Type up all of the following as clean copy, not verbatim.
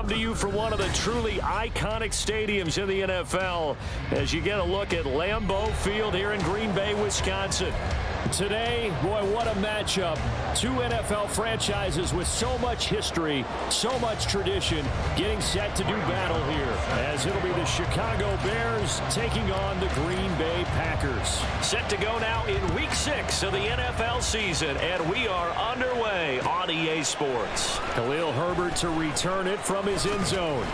come to you from one of the truly iconic stadiums in the NFL as you get a look at Lambeau Field here in Green Bay, Wisconsin. Today, boy, what a matchup. Two NFL franchises with so much history, so much tradition, getting set to do battle here, as it'll be the Chicago Bears taking on the Green Bay Packers. Set to go now in Week 6 of the NFL season, and we are underway on EA Sports. Khalil Herbert to return it from his end zone.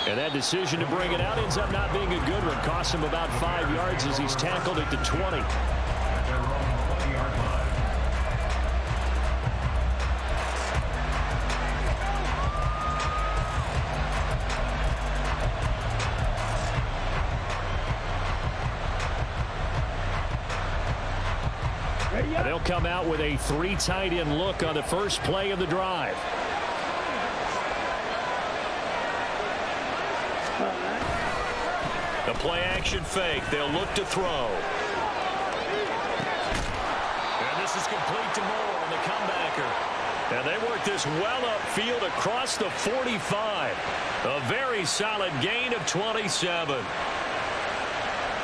And that decision to bring it out ends up not being a good one. Cost him about 5 yards as he's tackled at the 20. They'll come out with a 3 tight end look on the first play of the drive. The play action fake. They'll look to throw. And this is complete to Moore on the comebacker. And they work this well upfield across the 45. A very solid gain of 27.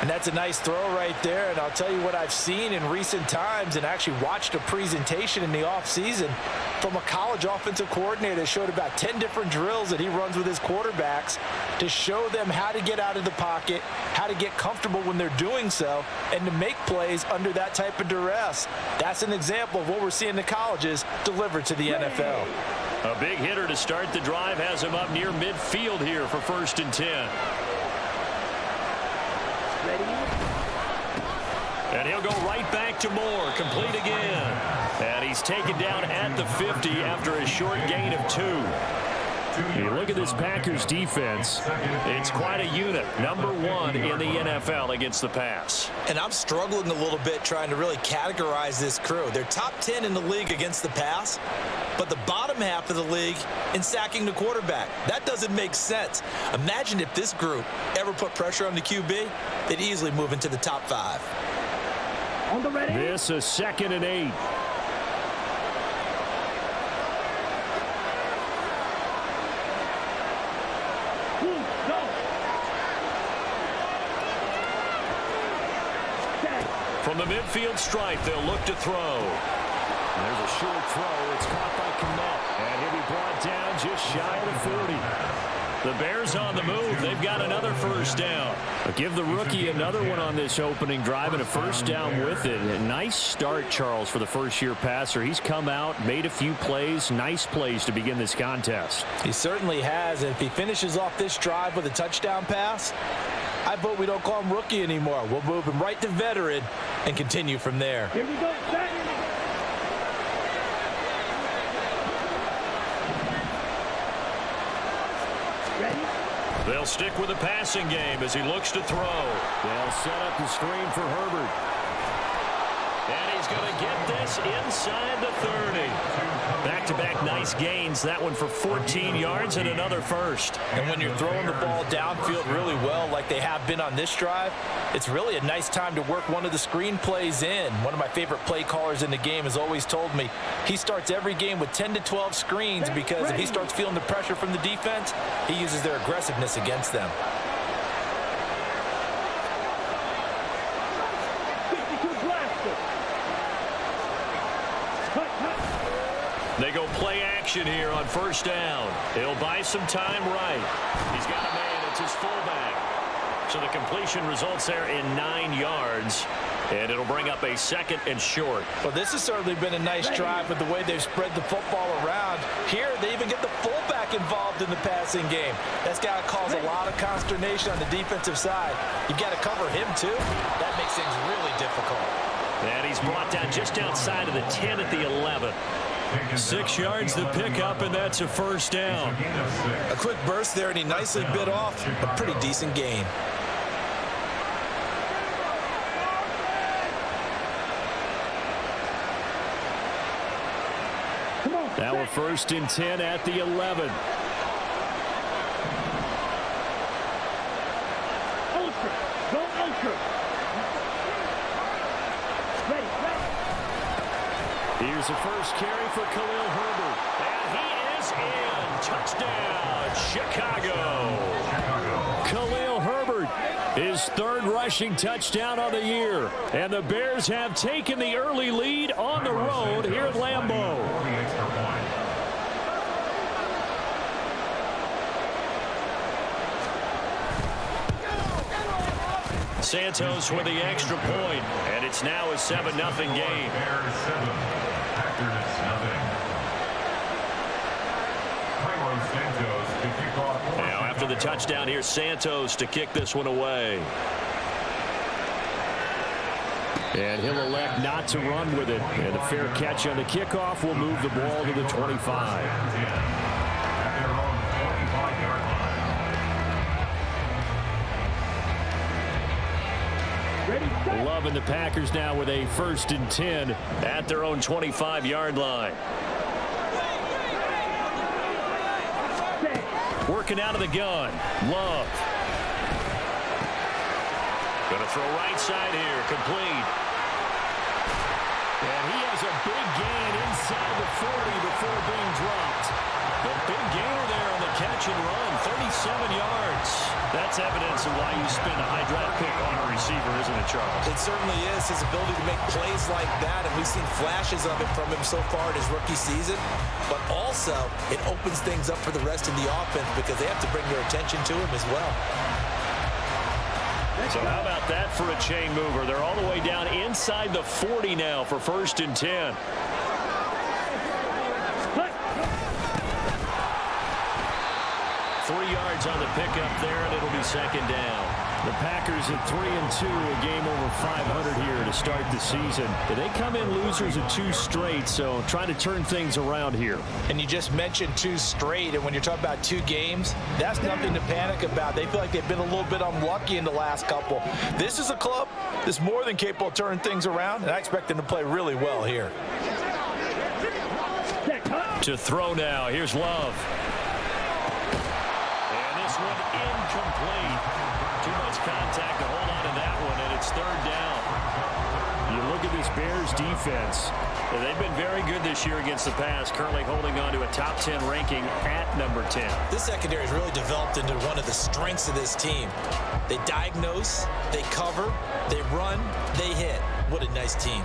And that's a nice throw right there. And I'll tell you what I've seen in recent times and actually watched a presentation in the offseason from a college offensive coordinator that showed about 10 different drills that he runs with his quarterbacks to show them how to get out of the pocket, how to get comfortable when they're doing so, and to make plays under that type of duress. That's an example of what we're seeing the colleges deliver to the NFL. A big hitter to start the drive has him up near midfield here for 1st and 10. And he'll go right back to Moore, complete again. And he's taken down at the 50 after a short gain of 2. You look at this Packers defense, it's quite a unit. Number 1 in the NFL against the pass. And I'm struggling a little bit trying to really categorize this crew. They're top 10 in the league against the pass, but the bottom half of the league in sacking the quarterback. That doesn't make sense. Imagine if this group ever put pressure on the QB, they'd easily move into the top 5. On the ready. This is 2nd and 8. From the midfield stripe, they'll look to throw. And there's a short throw. It's caught by Kmet. And he'll be brought down just shy of the 40. The Bears on the move. They've got another 1st down. But give the rookie another one on this opening drive and a 1st down with it. A nice start, Charles, for the first-year passer. He's come out, made a few plays, nice plays to begin this contest. He certainly has. And if he finishes off this drive with a touchdown pass, I vote we don't call him rookie anymore. We'll move him right to veteran and continue from there. Here we go. Set. They'll stick with the passing game as he looks to throw. They'll set up the screen for Herbert. And he's going to get this inside the 30. Back-to-back nice gains. That one for 14 yards and another 1st. And when you're throwing the ball downfield really well like they have been on this drive, it's really a nice time to work one of the screen plays in. One of my favorite play callers in the game has always told me he starts every game with 10 to 12 screens because if he starts feeling the pressure from the defense, he uses their aggressiveness against them. They go play action here on 1st down. He'll buy some time right. He's got a man. It's his fullback. So the completion results there in 9 yards. And it'll bring up a 2nd and short. Well, this has certainly been a nice drive with the way they've spread the football around. Here, they even get the fullback involved in the passing game. That's got to cause a lot of consternation on the defensive side. You've got to cover him, too. That makes things really difficult. And he's brought down just outside of the 10 at the 11. 6 yards to pick up, and that's a 1st down. A quick burst there, and he nicely bit off a pretty decent gain. Now a 1st and 10 at the 11. Ultra. Go ultra. Ready. Ready. Here's the first carry for Khalil Herbert. And he is in. touchdown, Chicago. Khalil Herbert, his third rushing touchdown on the year. And the Bears have taken the early lead on the road here at Lambeau. Santos with the extra point, and it's now a 7-0 game. Now after the touchdown, here's Santos to kick this one away. And he'll elect not to run with it. And a fair catch on the kickoff will move the ball to the 25. Love and the Packers now with a 1st and 10 at their own 25-yard line. Working out of the gun. Love. Going to throw right side here. Complete. And he has a big gain inside the 40 before being dropped. The big gainer there on the catch and run. 37 yards. That's evidence of why you spend a high draft pick on a receiver, isn't it, Charles? It certainly is. His ability to make plays like that, and we've seen flashes of it from him so far in his rookie season. But also, it opens things up for the rest of the offense because they have to bring their attention to him as well. So how about that for a chain mover? They're all the way down inside the 40 now for 1st and 10. On the pickup there, and it'll be 2nd down. The Packers at 3-2, a game over 500 here to start the season. They come in losers of 2 straight, so trying to turn things around here. And you just mentioned 2 straight, and when you're talking about 2 games, that's nothing to panic about. They feel like they've been a little bit unlucky in the last couple. This is a club that's more than capable of turning things around, and I expect them to play really well here. To throw now, here's Love. Incomplete. Too much contact to hold on to that one, and it's 3rd down. You look at this Bears defense. They've been very good this year against the pass, currently holding on to a top 10 ranking at number 10. This secondary has really developed into one of the strengths of this team. They diagnose, they cover, they run, they hit. What a nice team.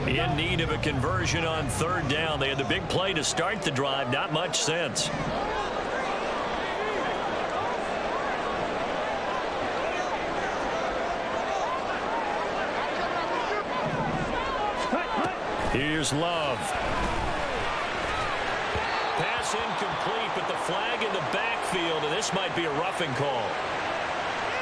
In need of a conversion on 3rd down. They had the big play to start the drive. Not much sense. Here's Love. Pass incomplete, but the flag in the backfield, and this might be a roughing call.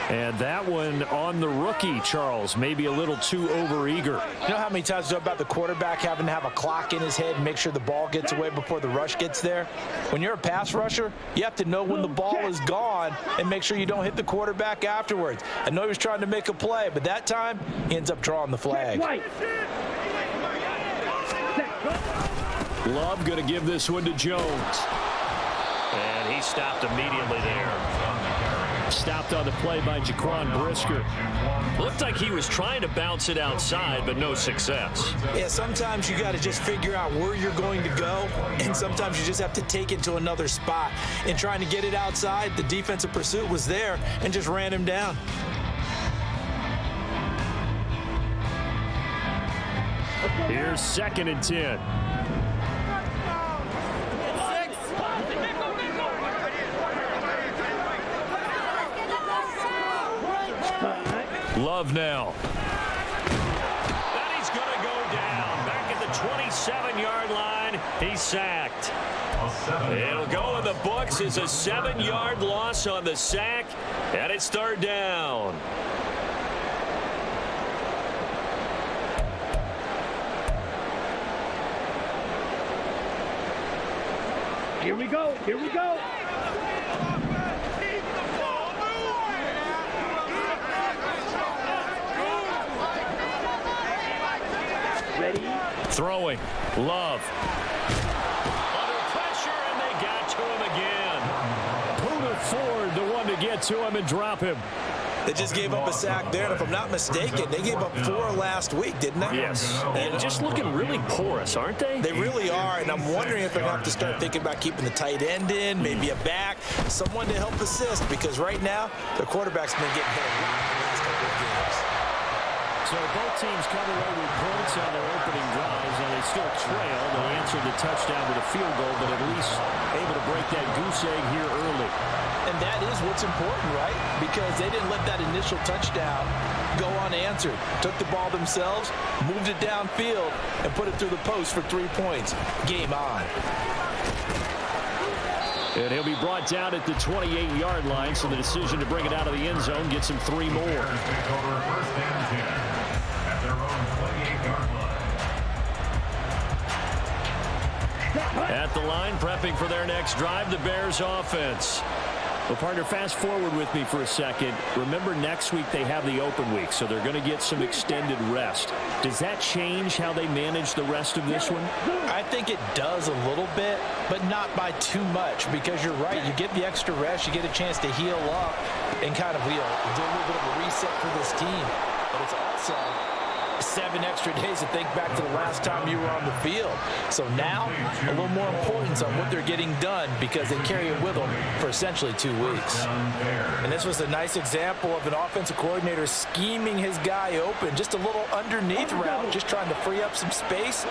And that one on the rookie, Charles, maybe a little too overeager. You know how many times we talk about the quarterback having to have a clock in his head and make sure the ball gets away before the rush gets there? When you're a pass rusher, you have to know when the ball is gone and make sure you don't hit the quarterback afterwards. I know he was trying to make a play, but that time he ends up drawing the flag. Love going to give this one to Jones. And he stopped immediately there. Stopped on the play by Jaquan Brisker. Looked like he was trying to bounce it outside, but no success. Yeah, sometimes you got to just figure out where you're going to go, and sometimes you just have to take it to another spot. And trying to get it outside, the defensive pursuit was there and just ran him down. Here's 2nd and 10. Love now. And he's going to go down. Back at the 27-yard line. He's sacked. It'll go in the books as a 7-yard loss on the sack. And it's 3rd down. Here we go. Here we go. Ready? Throwing. Love. Under pressure, and they got to him again. Poona Ford, the one to get to him and drop him. They just gave up a sack there, and if I'm not mistaken, they gave up 4 last week, didn't they? Yes, and just looking really porous, aren't they? They really are, and I'm wondering if they're going to have to start thinking about keeping the tight end in, maybe a back, someone to help assist, because right now, their quarterback's been getting hit a lot in the last couple of games. So both teams come away with points on their opening drives, and they still trail. They'll answer the touchdown with a field goal, but at least able to break that goose egg here early. And that is what's important, right? Because they didn't let that initial touchdown go unanswered. Took the ball themselves, moved it downfield, and put it through the post for 3 points. Game on. And he'll be brought down at the 28-yard line, so the decision to bring it out of the end zone gets him 3 more. At the line, prepping for their next drive, the Bears offense. Well, partner, fast forward with me for a second. Remember, next week they have the open week, so they're going to get some extended rest. Does that change how they manage the rest of this one? I think it does a little bit, but not by too much, because you're right. You get the extra rest, you get a chance to heal up and kind of do a little bit of a reset for this team. But it's also 7 extra days to think back to the last time you were on the field. So now, a little more importance on what they're getting done, because they carry it with them for essentially 2 weeks. And this was a nice example of an offensive coordinator scheming his guy open, just a little underneath route, just trying to free up some space,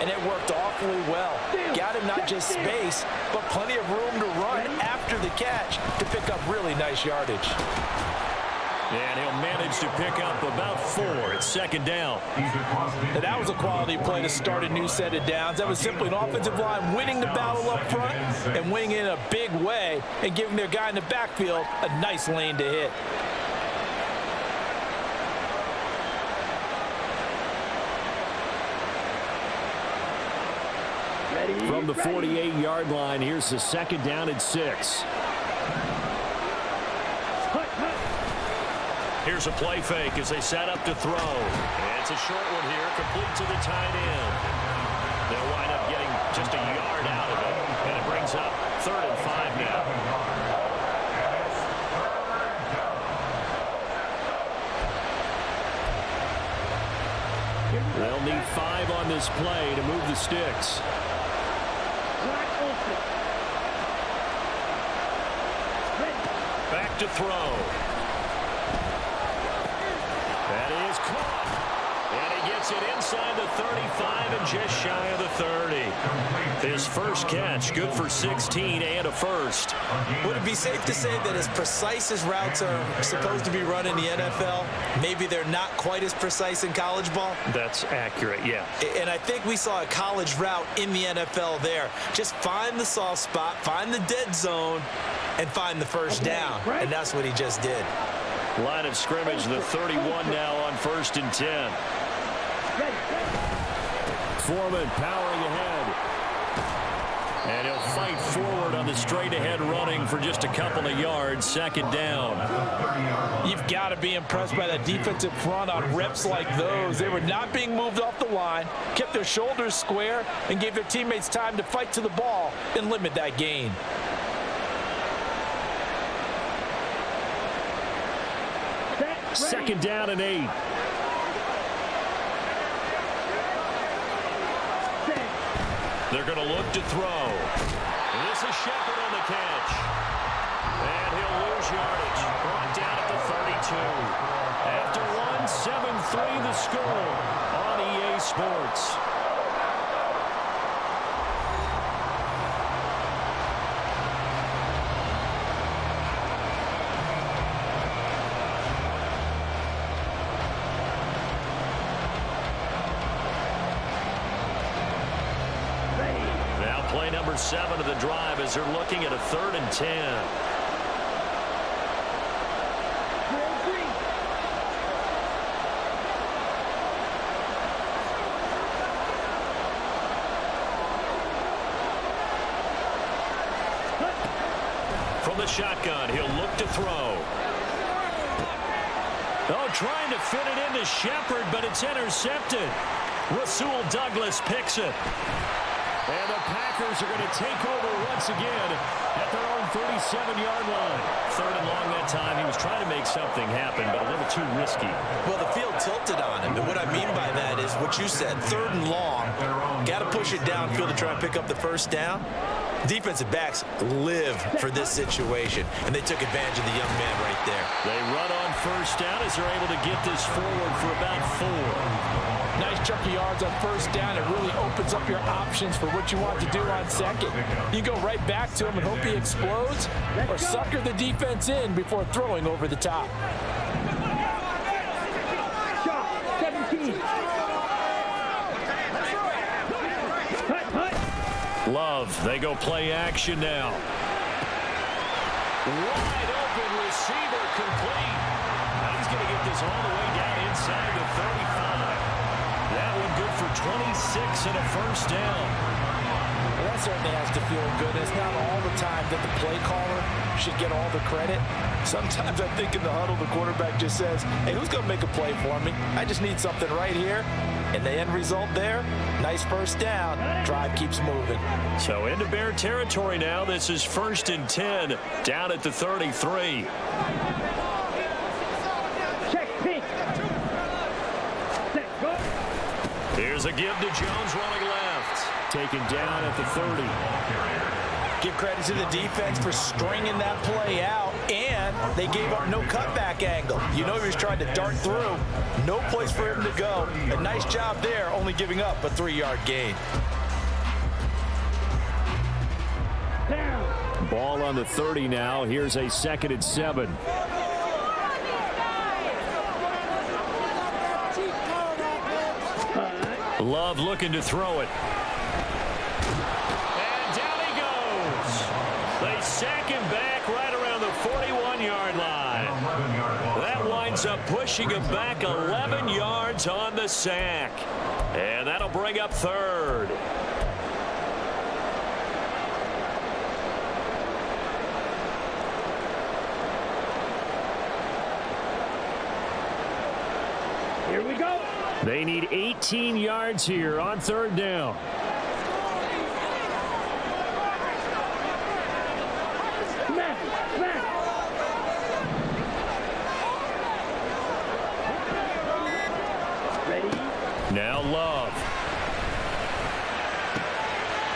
and it worked awfully well. Got him not just space, but plenty of room to run after the catch to pick up really nice yardage. And he'll manage to pick up about 4. It's second down. And that was a quality play to start a new set of downs. That was simply an offensive line winning the battle up front and winning in a big way and giving their guy in the backfield a nice lane to hit. From the 48-yard line, here's the second down and 6. Here's a play fake as they set up to throw. And it's a short one here, complete to the tight end. They'll wind up getting just a yard out of it. And it brings up 3rd and 5 now. They'll need 5 on this play to move the sticks. Back to throw. That is caught. And he gets it inside the 35 and just shy of the 30. His first catch, good for 16 and a first. Would it be safe to say that as precise as routes are supposed to be run in the NFL, maybe they're not quite as precise in college ball? That's accurate, yeah. And I think we saw a college route in the NFL there. Just find the soft spot, find the dead zone, and find the first down. And that's what he just did. Line of scrimmage, the 31 now on 1st and 10. Foreman powering ahead. And he'll fight forward on the straight-ahead running for just a couple of yards. Second down. You've got to be impressed by that defensive front on reps like those. They were not being moved off the line, kept their shoulders square, and gave their teammates time to fight to the ball and limit that gain. Second down and 8. They're going to look to throw. And this is Shepard on the catch. And he'll lose yardage. Brought down at the 32. After one, 7-3 the score on EA Sports. Play number 7 of the drive as they're looking at a 3rd and 10. From the shotgun, he'll look to throw. Oh, trying to fit it into Shepard, but it's intercepted. Rasul Douglas picks it. And the Packers are going to take over once again at their own 37-yard line. 3rd and long that time. He was trying to make something happen, but a little too risky. Well, the field tilted on him, and what I mean by that is what you said, 3rd and long. Got to push it downfield to try and pick up the first down. Defensive backs live for this situation, and they took advantage of the young man right there. They run on first down as they're able to get this forward for about 4. Nice chunk of yards on first down. It really opens up your options for what you want to do on second. You go right back to him and hope he explodes, or sucker the defense in before throwing over the top. Shot, 17. Love, they go play action now. Wide open receiver complete. Now he's going to get this all the way down inside the 35. That one good for 26 and a first down. Well, that certainly has to feel good. It's not all the time that the play caller should get all the credit. Sometimes I think in the huddle, the quarterback just says, hey, who's going to make a play for me? I just need something right here. And the end result there, nice first down. Drive keeps moving. So into Bear territory now. This is 1st and 10 down at the 33. Check, pink. Set, go. Here's a give to Jones running left. Taken down at the 30. Give credit to the defense for stringing that play out, and they gave up no cutback angle. You know he was trying to dart through. No place for him to go. A nice job there, only giving up a 3-yard gain. Down. Ball on the 30 now. Here's a 2nd and 7. Love looking to throw it. And down he goes. They sack him back right around the 41-yard line. That winds up pushing him back 11 yards on the sack. And that'll bring up 3rd. Here we go. They need 18 yards here on 3rd down. Smash, smash. Ready? Now Love.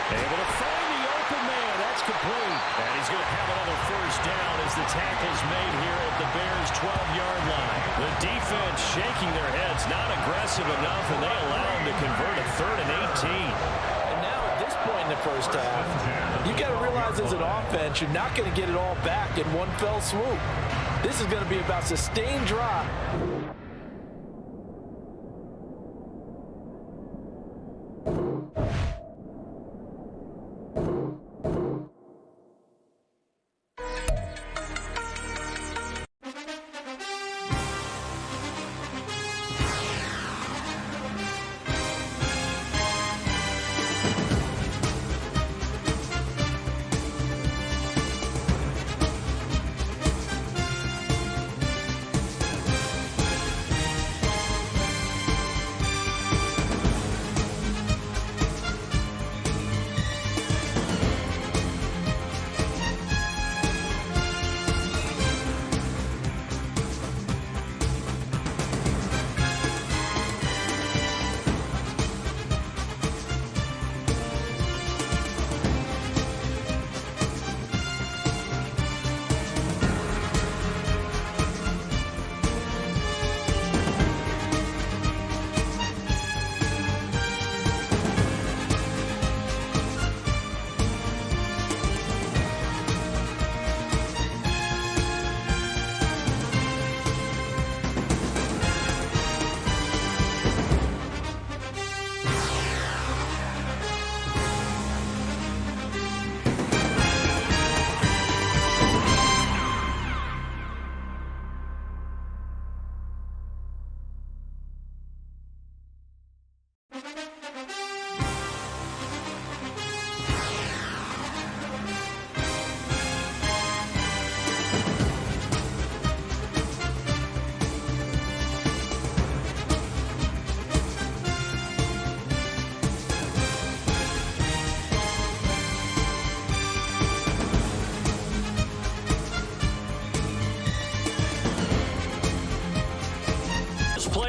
Able to find the open man. That's complete. And he's going to have another first down as the tackle's made here at the Bears' 12-yard line. The defense shaking their heads, not aggressive enough, and they allow him to convert a 3rd and 18. And now at this point in the first half, you've got to realize as an offense, you're not going to get it all back in one fell swoop. This is going to be about sustained drive.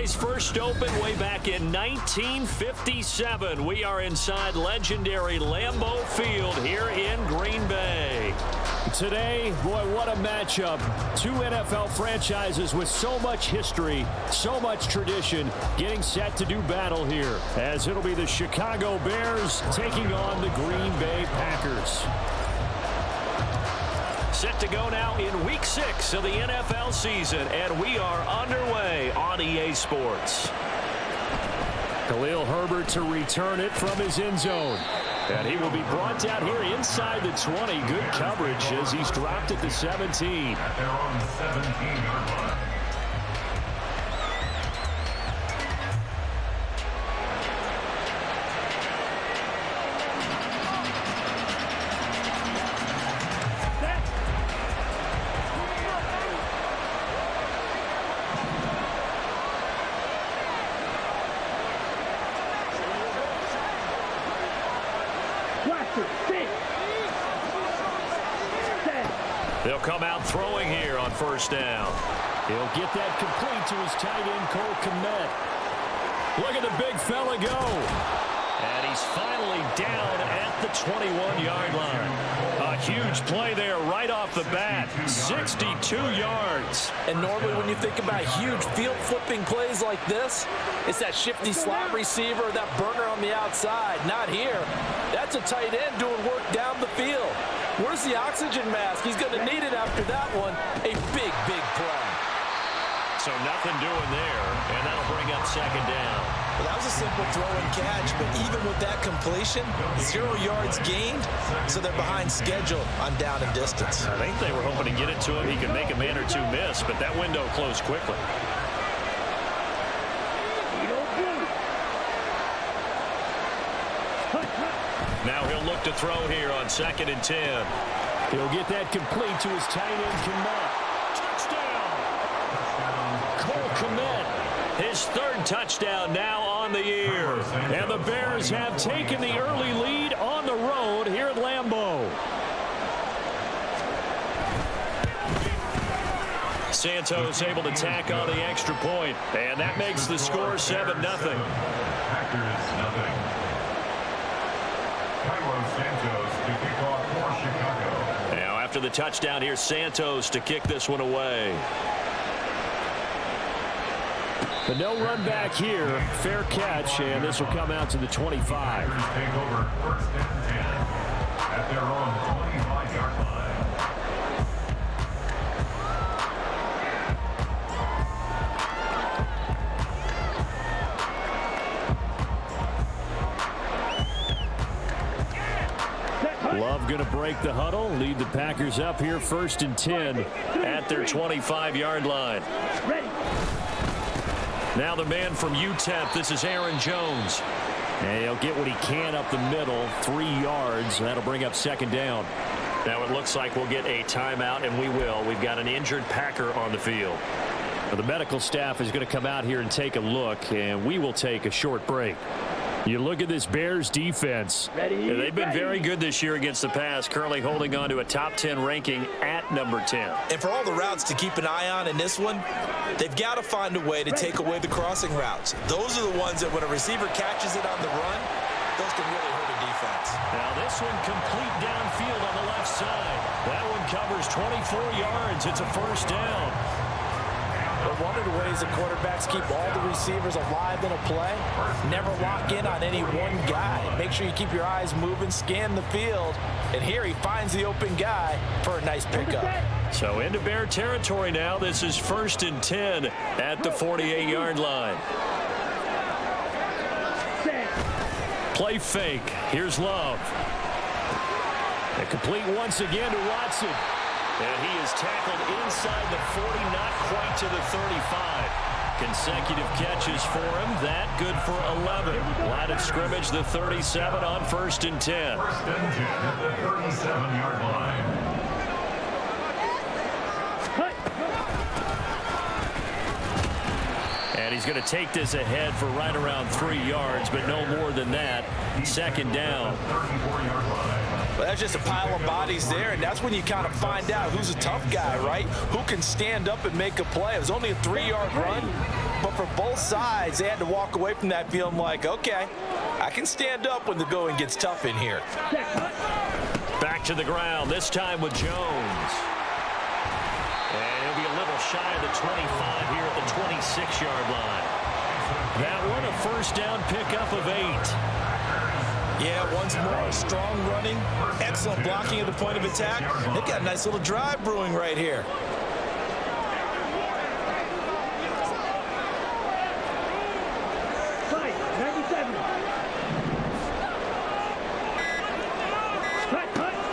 franchise first opened way back in 1957. We are inside legendary Lambeau Field here in Green Bay. Today, boy, what a matchup. Two NFL franchises with so much history, so much tradition, getting set to do battle here, as it'll be the Chicago Bears taking on the Green Bay Packers. Set to go now in Week 6 of the NFL season, and we are underway on EA Sports. Khalil Herbert to return it from his end zone. And he will be brought down here inside the 20. Good coverage as he's dropped at the 17. At their own 17-yard line. They'll come out throwing here on first down. He'll get that complete to his tight end, Cole Kmet. Look at the big fella go. And he's finally down at the 21-yard line. A huge play there right off the bat. 62 yards. And normally when you think about huge field-flipping plays like this, it's that shifty slot receiver, that burner on the outside. Not here. That's a tight end doing work down the field. Where's the oxygen mask? He's going to need it after that one. A big, big play. So nothing doing there, and that'll bring up second down. Well, that was a simple throw and catch, but even with that completion, 0 yards gained, so they're behind schedule on down and distance. I think they were hoping to get it to him. He could make a man or two miss, but that window closed quickly. Now he'll look to throw here on 2nd and 10. He'll get that complete to his tight end, Kmet. Touchdown! Cole Kmet, his third touchdown now on the year. And the Bears have taken the early lead on the road here at Lambeau. Santos able to tack on the extra point, and that makes the score 7-0. Packers nothing. Santos to kick off for Chicago. Now after the touchdown, here's Santos to kick this one away. But no run back here. Fair catch, and this will come out to the 25. Packers take over 1st and 10 at their own 25-yard line. Love going to break the huddle, lead the Packers up here 1st and 10 at their 25-yard line. Now the man from UTEP, this is Aaron Jones. And he'll get what he can up the middle, 3 yards. That'll bring up second down. Now it looks like we'll get a timeout, and we will. We've got an injured Packer on the field. Now, the medical staff is going to come out here and take a look, and we will take a short break. You look at this Bears defense. They've been very good this year against the pass, currently holding on to a top 10 ranking at number 10. And for all the routes to keep an eye on in this one, they've got to find a way to take away the crossing routes. Those are the ones that when a receiver catches it on the run, those can really hurt a defense. Now this one complete downfield on the left side. That one covers 24 yards. It's a first down. But one of the ways the quarterbacks keep all the receivers alive in a play, never lock in on any one guy. Make sure you keep your eyes moving, scan the field, and here he finds the open guy for a nice pickup. So into Bear territory now. This is 1st and 10 at the 48-yard line. Play fake. Here's Love. And complete once again to Watson. And he is tackled inside the 40, not quite to the 35. Consecutive catches for him. That good for 11. Line of scrimmage, the 37 on 1st and 10. 1st and 10 at the 37-yard line. And he's going to take this ahead for right around 3 yards, but no more than that. Second down. 34-yard line. Well, that's just a pile of bodies there, and that's when you kind of find out who's a tough guy, right? Who can stand up and make a play. It was only a 3-yard run, But for both sides, they had to walk away from that feeling like, okay, I can stand up when the going gets tough in here. Back to the ground, this time with Jones. And he'll be a little shy of the 25 here at the 26-yard line. That one, a first down pickup of 8. Yeah, once more, strong running, excellent blocking at the point of attack. They've got a nice little drive brewing right here.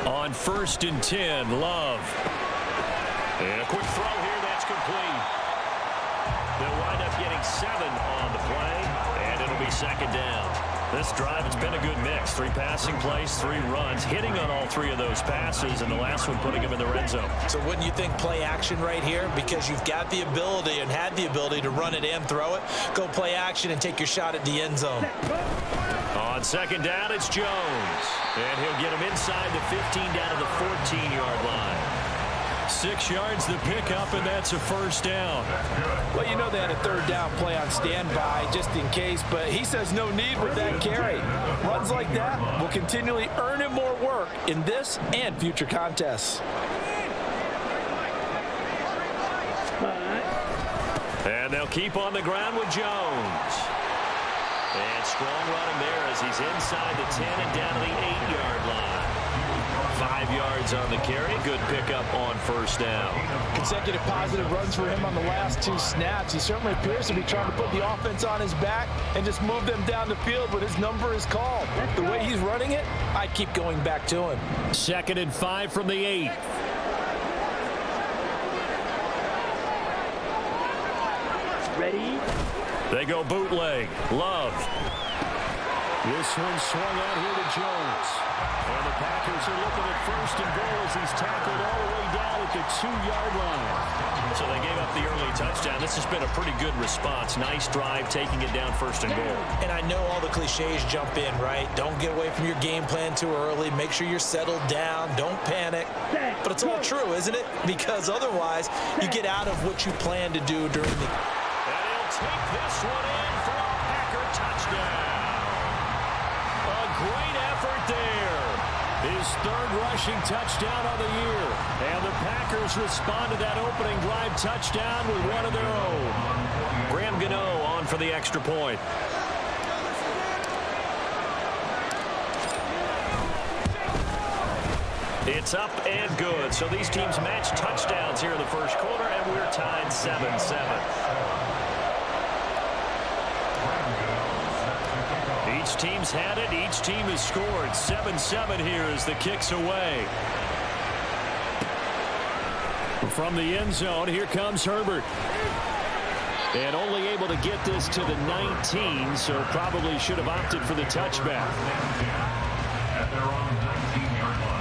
On 1st and 10, Love. And a quick throw here, that's complete. They'll wind up getting 7 on the play, and it'll be 2nd down. This drive has been a good mix. 3 passing plays, 3 runs, hitting on all 3 of those passes, and the last one putting him in the red zone. So wouldn't you think play action right here? Because you've got the ability and had the ability to run it and throw it. Go play action and take your shot at the end zone. On 2nd down, it's Jones. And he'll get him inside the 15 down to the 14-yard line. 6 yards the pickup, and that's a first down. Well, you know they had a 3rd down play on standby just in case, but he says no need with that carry. Runs like that will continually earn him more work in this and future contests. And they'll keep on the ground with Jones. And strong running there as he's inside the 10 and down to the 8-yard line. 5 yards on the carry. Good pickup on first down. Consecutive positive runs for him on the last 2 snaps. He certainly appears to be trying to put the offense on his back and just move them down the field when his number is called. The way he's running it, I'd keep going back to him. 2nd and 5 from the 8. Ready? They go bootleg. Love. This one swung out here to Jones. And the Packers are looking at 1st and goal as he's tackled all the way down at the 2-yard line. So they gave up the early touchdown. This has been a pretty good response. Nice drive, taking it down 1st and goal. And I know all the cliches jump in, right? Don't get away from your game plan too early. Make sure you're settled down. Don't panic. But it's all true, isn't it? Because otherwise, you get out of what you plan to do during the... And he'll take this one in for a Packer touchdown. A great effort there. His 3rd rushing touchdown of the year. And the Packers respond to that opening drive touchdown with one of their own. Graham Gano on for the extra point. It's up and good. So these teams match touchdowns here in the first quarter, and we're tied 7-7. Each team's had it. Each team has scored. 7-7 here as the kick's away. From the end zone, here comes Herbert. And only able to get this to the 19, so probably should have opted for the touchback. At their own 19-yard line.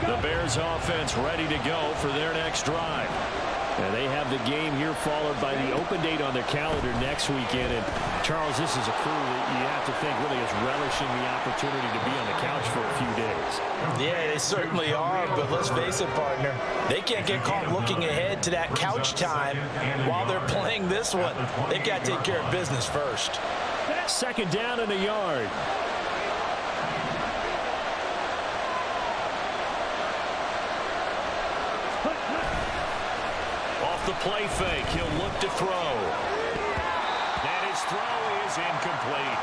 The Bears offense ready to go for their next drive. And they have the game here followed by the open date on their calendar next weekend. And, Charles, this is a crew that you have to think really is relishing the opportunity to be on the couch for a few days. Yeah, they certainly are, but let's face it, partner. They can't get caught looking ahead to that couch time while they're playing this one. They've got to take care of business first. 2nd down and a yard. The play fake. He'll look to throw. And his throw is incomplete.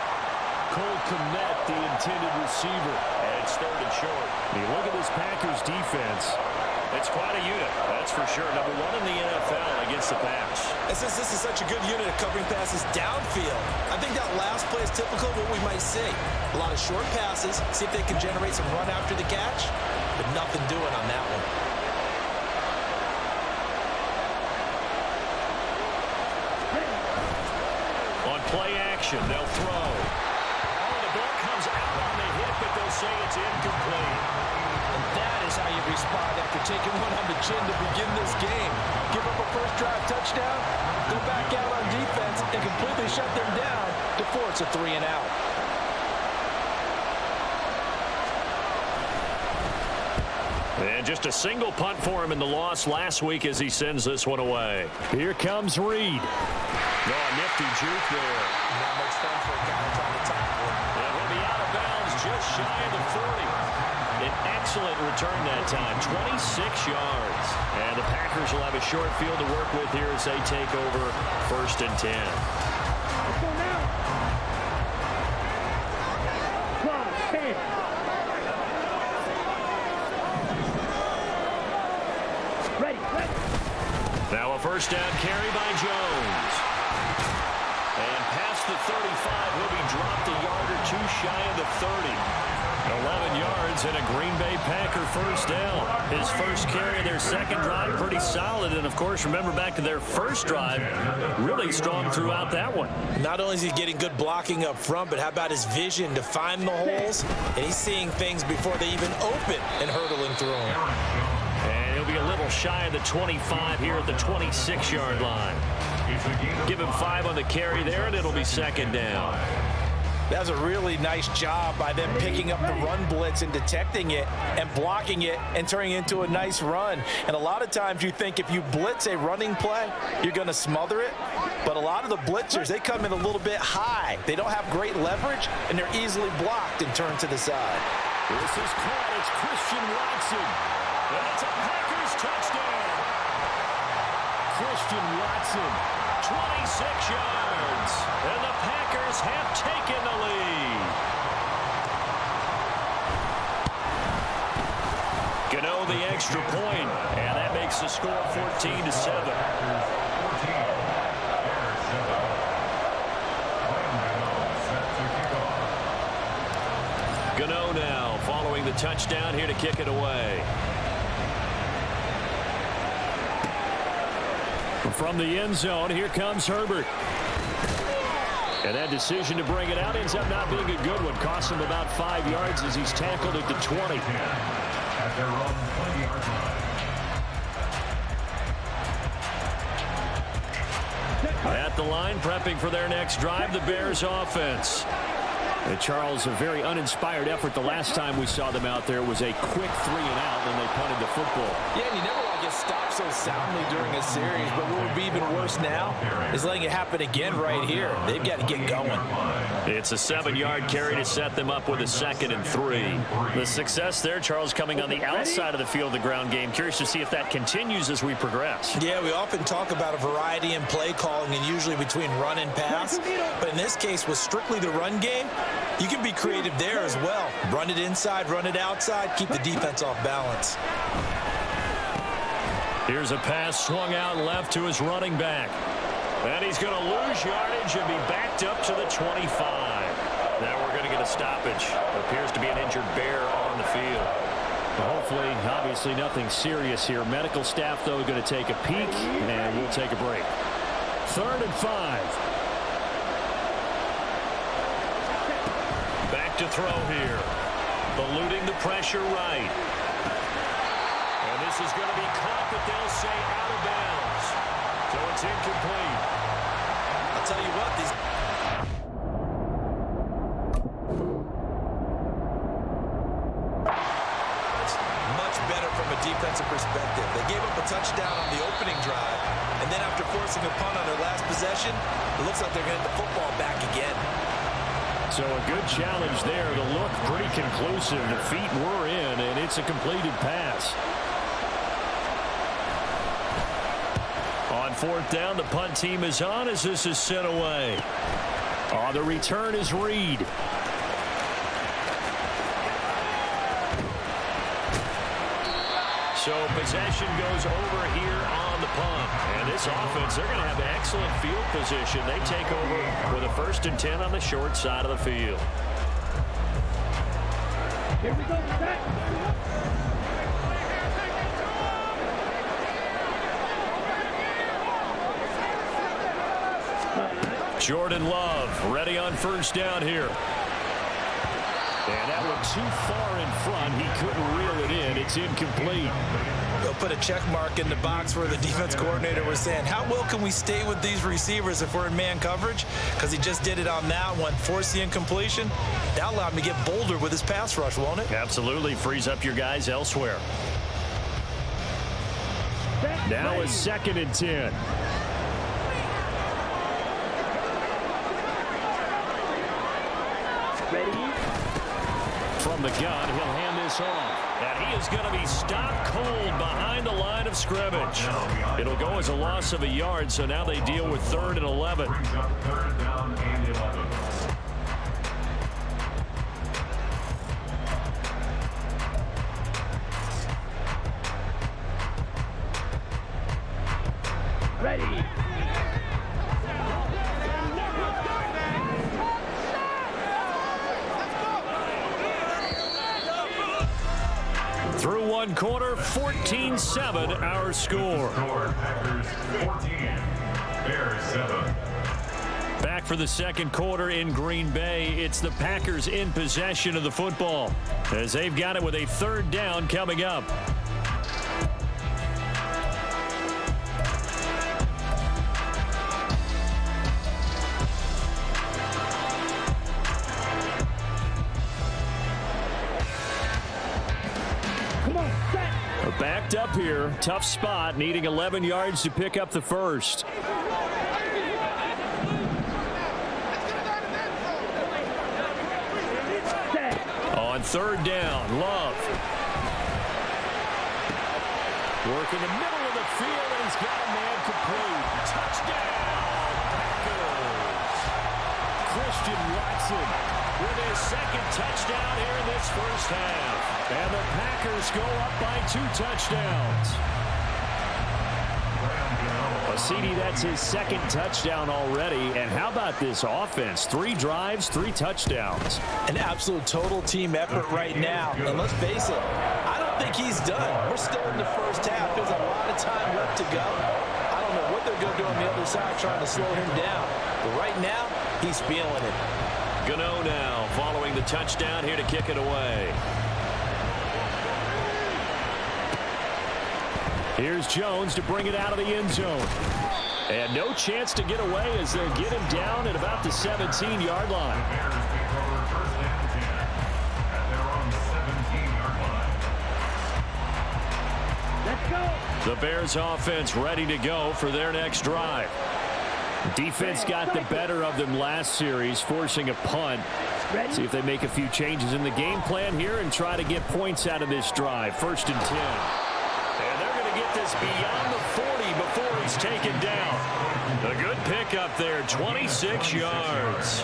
Cole Kmet, the intended receiver. And it's 3rd and short. You look at this Packers defense. It's quite a unit, that's for sure. Number 1 in the NFL against the pass. And since this is such a good unit of covering passes downfield, I think that last play is typical of what we might see. A lot of short passes, see if they can generate some run after the catch, but nothing doing on that one. Play action, they'll throw. Oh, the ball comes out on the hit, but they'll say it's incomplete. And that is how you respond after taking one on the chin to begin this game. Give up a first drive touchdown, go back out on defense and completely shut them down, before it's a 3-and-out. And just a single punt for him in the loss last week as he sends this one away. Here comes Reed. Oh, nifty juke there. Not much fun for a guy trying to tackle him. And he'll be out of bounds just shy of the 40. An excellent return that time, 26 yards. And the Packers will have a short field to work with here as they take over 1st and 10. Let's go now. 12, 10. Now a 1st down carry by Jones. And past the 35, he'll be dropped a yard or two shy of the 30. 11 yards and a Green Bay Packer 1st down. His first carry of their second drive, pretty solid. And, of course, remember back to their first drive, really strong throughout that one. Not only is he getting good blocking up front, but how about his vision to find the holes? And he's seeing things before they even open and hurdling through them. And he'll be a little shy of the 25 here at the 26-yard line. Give him 5 on the carry there, and it'll be 2nd down. That was a really nice job by them picking up the run blitz and detecting it and blocking it and turning it into a nice run. And a lot of times you think if you blitz a running play, you're going to smother it. But a lot of the blitzers, they come in a little bit high. They don't have great leverage, and they're easily blocked and turned to the side. This is caught. It's Christian Watson. And it's a Packers touchdown. Christian Watson, 26 yards. And the Packers have taken the lead. Gano the extra point, and that makes the score 14-7. Gano now following the touchdown here to kick it away. From the end zone, here comes Herbert. And that decision to bring it out ends up not being a good one. Cost him about 5 yards as he's tackled at the 20. At their own 20-yard line. At the line, prepping for their next drive, the Bears offense. And Charles, a very uninspired effort the last time we saw them out there. It was a quick 3-and-out, and they punted the football. Yeah, and you never want to get stopped so soundly during a series, but what would be even worse now is letting it happen again right here. They've got to get going. It's a 7-yard carry to set them up with a 2nd and 3. The success there, Charles, coming on the outside of the field, the ground game. Curious to see if that continues as we progress. Yeah, we often talk about a variety in play calling and usually between run and pass. But in this case, with strictly the run game, you can be creative there as well. Run it inside, run it outside, keep the defense off balance. Here's a pass swung out left to his running back. And he's going to lose yardage and be backed up to the 25. Now we're going to get a stoppage. Appears to be an injured Bear on the field. Hopefully, obviously nothing serious here. Medical staff, though, going to take a peek, and we'll take a break. 3rd and 5. Back to throw here. Eluding the pressure right. And this is going to be caught, but they'll say out of bounds. So it's incomplete. I'll tell you what, these... much better from a defensive perspective. They gave up a touchdown on the opening drive, and then after forcing a punt on their last possession, it looks like they're going to get the football back again. So a good challenge there. The look pretty conclusive. The feet were in, and it's a completed pass. On 4th down, the punt team is on as this is sent away. The return is Reed. So possession goes over here on the punt. And this offense, they're going to have excellent field position. They take over with a 1st and 10 on the short side of the field. Here we go. Jordan Love ready on 1st down here. And that will too far in front. He couldn't reel it in. It's incomplete. They'll put a check mark in the box where the defense coordinator was saying, how well can we stay with these receivers if we're in man coverage? Because he just did it on that one, forced the incompletion. That allowed him to get bolder with his pass rush, won't it? Absolutely. Frees up your guys elsewhere. Now a 2nd and 10. Ready? From the gun, he'll hand this off. And he is going to be stopped cold behind the line of scrimmage. It'll go as a loss of a yard, so now they deal with 3rd and 11. Brings up 3rd down and 11. Ready? Through one quarter, 14-7 our score. Packers 14, Bears 7. Back for the 2nd quarter in Green Bay. It's the Packers in possession of the football as they've got it with a 3rd down coming up. Backed up here. Tough spot. Needing 11 yards to pick up the first. On 3rd down, Love. Work in the middle of the field, and he's got a man complete. Touchdown, Packers. Christian Watson with his 2nd touchdown here in this first half. And the Packers go up by 2 touchdowns. CD, that's his 2nd touchdown already. And how about this offense? 3 drives, 3 touchdowns. An absolute total team effort right now. And let's face it, I don't think he's done. We're still in the first half. There's a lot of time left to go. I don't know what they're going to do on the other side trying to slow him down. But right now, he's feeling it. Gano now following the touchdown here to kick it away. Here's Jones to bring it out of the end zone. And no chance to get away as they'll get him down at about the 17-yard line. Bears take over 1st and 10 at their own 17-yard line. Let's go. The Bears offense ready to go for their next drive. Defense got the better of them last series, forcing a punt. See if they make a few changes in the game plan here and try to get points out of this drive. 1st and 10. And they're going to get this beyond the 40 before he's taken down. A good pickup there, 26 yards.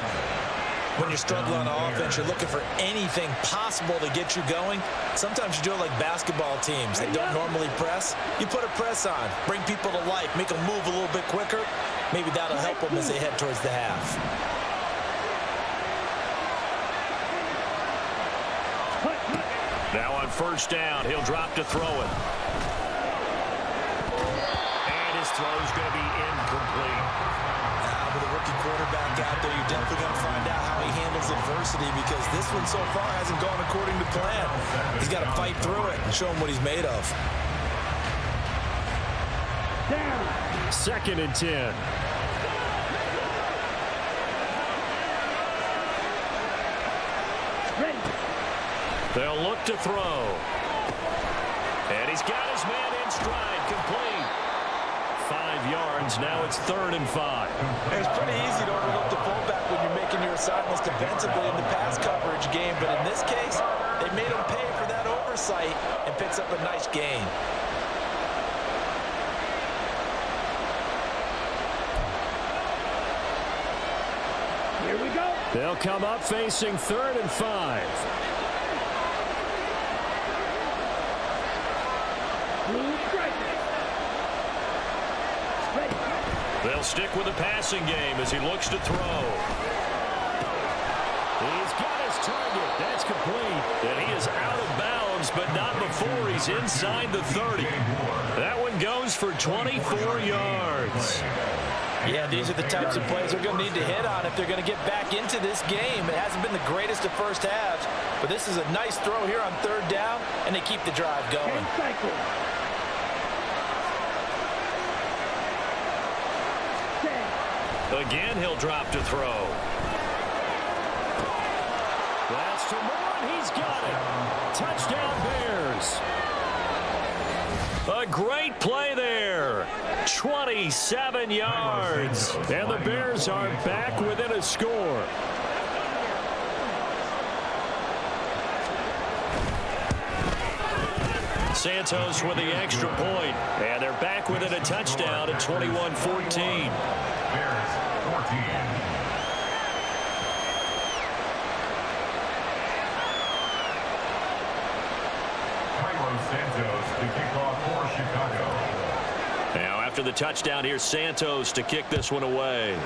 When you're struggling on offense, you're looking for anything possible to get you going. Sometimes you do it like basketball teams that don't normally press. You put a press on, bring people to life, make them move a little bit quicker. Maybe that'll help them as they head towards the half. Now on 1st down, he'll drop to throw it. And his throw's going to be incomplete. With a rookie quarterback out there, you're definitely going to find out how he handles adversity because this one so far hasn't gone according to plan. He's got to fight through it and show him what he's made of. Down. 2nd and 10. Ready. They'll look to throw. And he's got his man in stride, complete. 5 yards. Now it's 3rd and 5. It's pretty easy to overlook the fullback when you're making your assignments defensively in the pass coverage game, but in this case, they made him pay for that oversight and picks up a nice gain. Here we go. They'll come up facing 3rd and 5. Blue strike. Ready. They'll stick with the passing game as he looks to throw. He's got his target. That's complete. And he is out of bounds, but not before he's inside the 30. That one goes for 24 yards. Yeah, these are the types of plays they're going to need to hit on if they're going to get back into this game. It hasn't been the greatest of first halves, But this is a nice throw here on 3rd down, and they keep the drive going. 10 cycles. 10. Again, he'll drop to throw. That's to Moore, and he's got it. Touchdown, Bears. A great play there. 27 yards. And the Bears are back within a score. Santos with the extra point. And they're back within a touchdown at 21-14. Bears 14. Santos to kick off for Chicago. Now after the touchdown, here's Santos to kick this one away.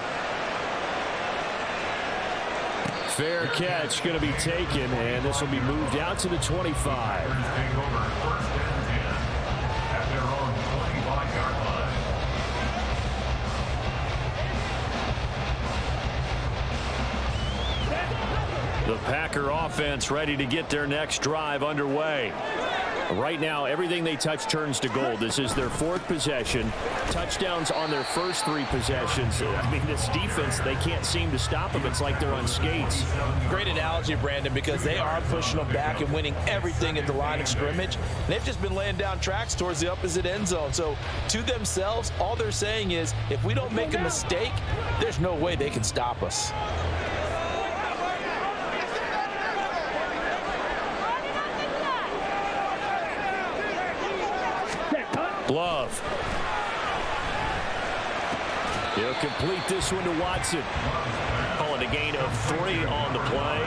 Fair catch going to be taken, and this will be moved out to the 25. Take over 1st and 10 at their own 25-yard line. The Packer offense ready to get their next drive underway. Right now, everything they touch turns to gold. This is their 4th possession. Touchdowns on their first 3 possessions. I mean, this defense, they can't seem to stop them. It's like they're on skates. Great analogy, Brandon, because they are pushing them back and winning everything at the line of scrimmage. And they've just been laying down tracks towards the opposite end zone. So to themselves, all they're saying is, if we don't make a mistake, there's no way they can stop us. Love. He'll complete this one to Watson. Calling a gain of 3 on the play.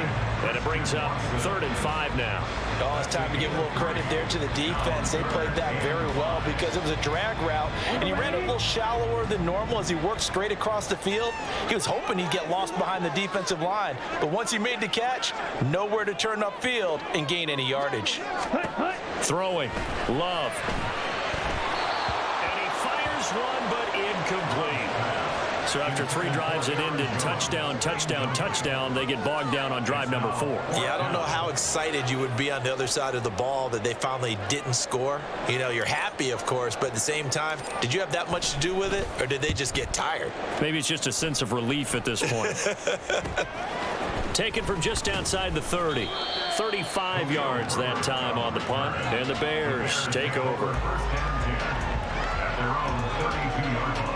And it brings up 3rd and 5 now. Oh, it's time to give a little credit there to the defense. They played that very well because it was a drag route, and he ran a little shallower than normal as he worked straight across the field. He was hoping he'd get lost behind the defensive line, but once he made the catch, nowhere to turn upfield and gain any yardage. Throwing. Love. One, but incomplete. So after 3 drives that ended touchdown, touchdown, touchdown, they get bogged down on drive number 4. Yeah, I don't know how excited you would be on the other side of the ball that they finally didn't score. You know, you're happy, of course, but at the same time, did you have that much to do with it, or did they just get tired? Maybe it's just a sense of relief at this point. Taken from just outside the 30. 35 yards that time on the punt, and the Bears take over. 1st and 10 at their own 32-yard line.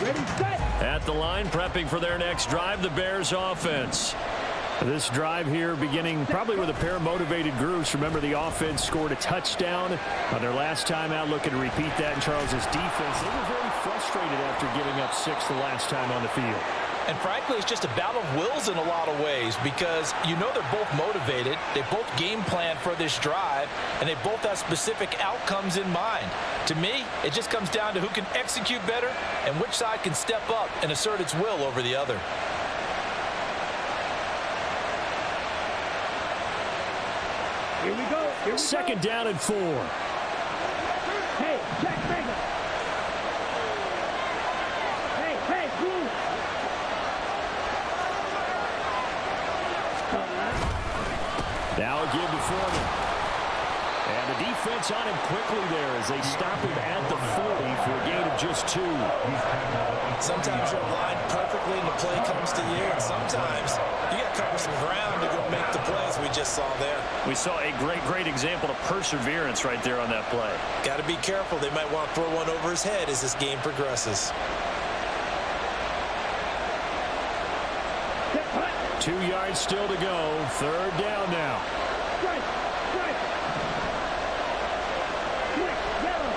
Ready, set. At the line, prepping for their next drive, the Bears offense. This drive here beginning probably with a pair of motivated groups. Remember, the offense scored a touchdown on their last time out, looking to repeat that in Charles's defense. They were very frustrated after giving up 6 the last time on the field. And frankly, it's just a battle of wills in a lot of ways because you know they're both motivated, they both game plan for this drive, and they both have specific outcomes in mind. To me, it just comes down to who can execute better and which side can step up and assert its will over the other. Here we go. Here we Second go. down and 4. Hey, check Vega. Hey, move. Now a give to Foreman. And the defense on him quickly there as they stop him at the 40 for a gain of just 2. Sometimes you're aligned perfectly and the play comes to you, and sometimes you got to cover some ground to go make the plays we just saw there. We saw a great example of perseverance right there on that play. Got to be careful. They might want to throw one over his head as this game progresses. 2 yards still to go. 3rd down now. Strike. Quick, yellow.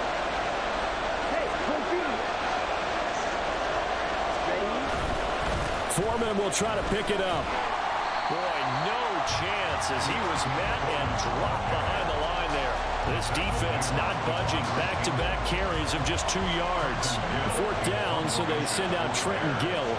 Hey, confused. Ready? Foreman will try to pick it up. Boy, no chance as he was met and dropped behind the line there. This defense not budging. Back-to-back carries of just 2 yards. 4th down, so they send out Trenton Gill.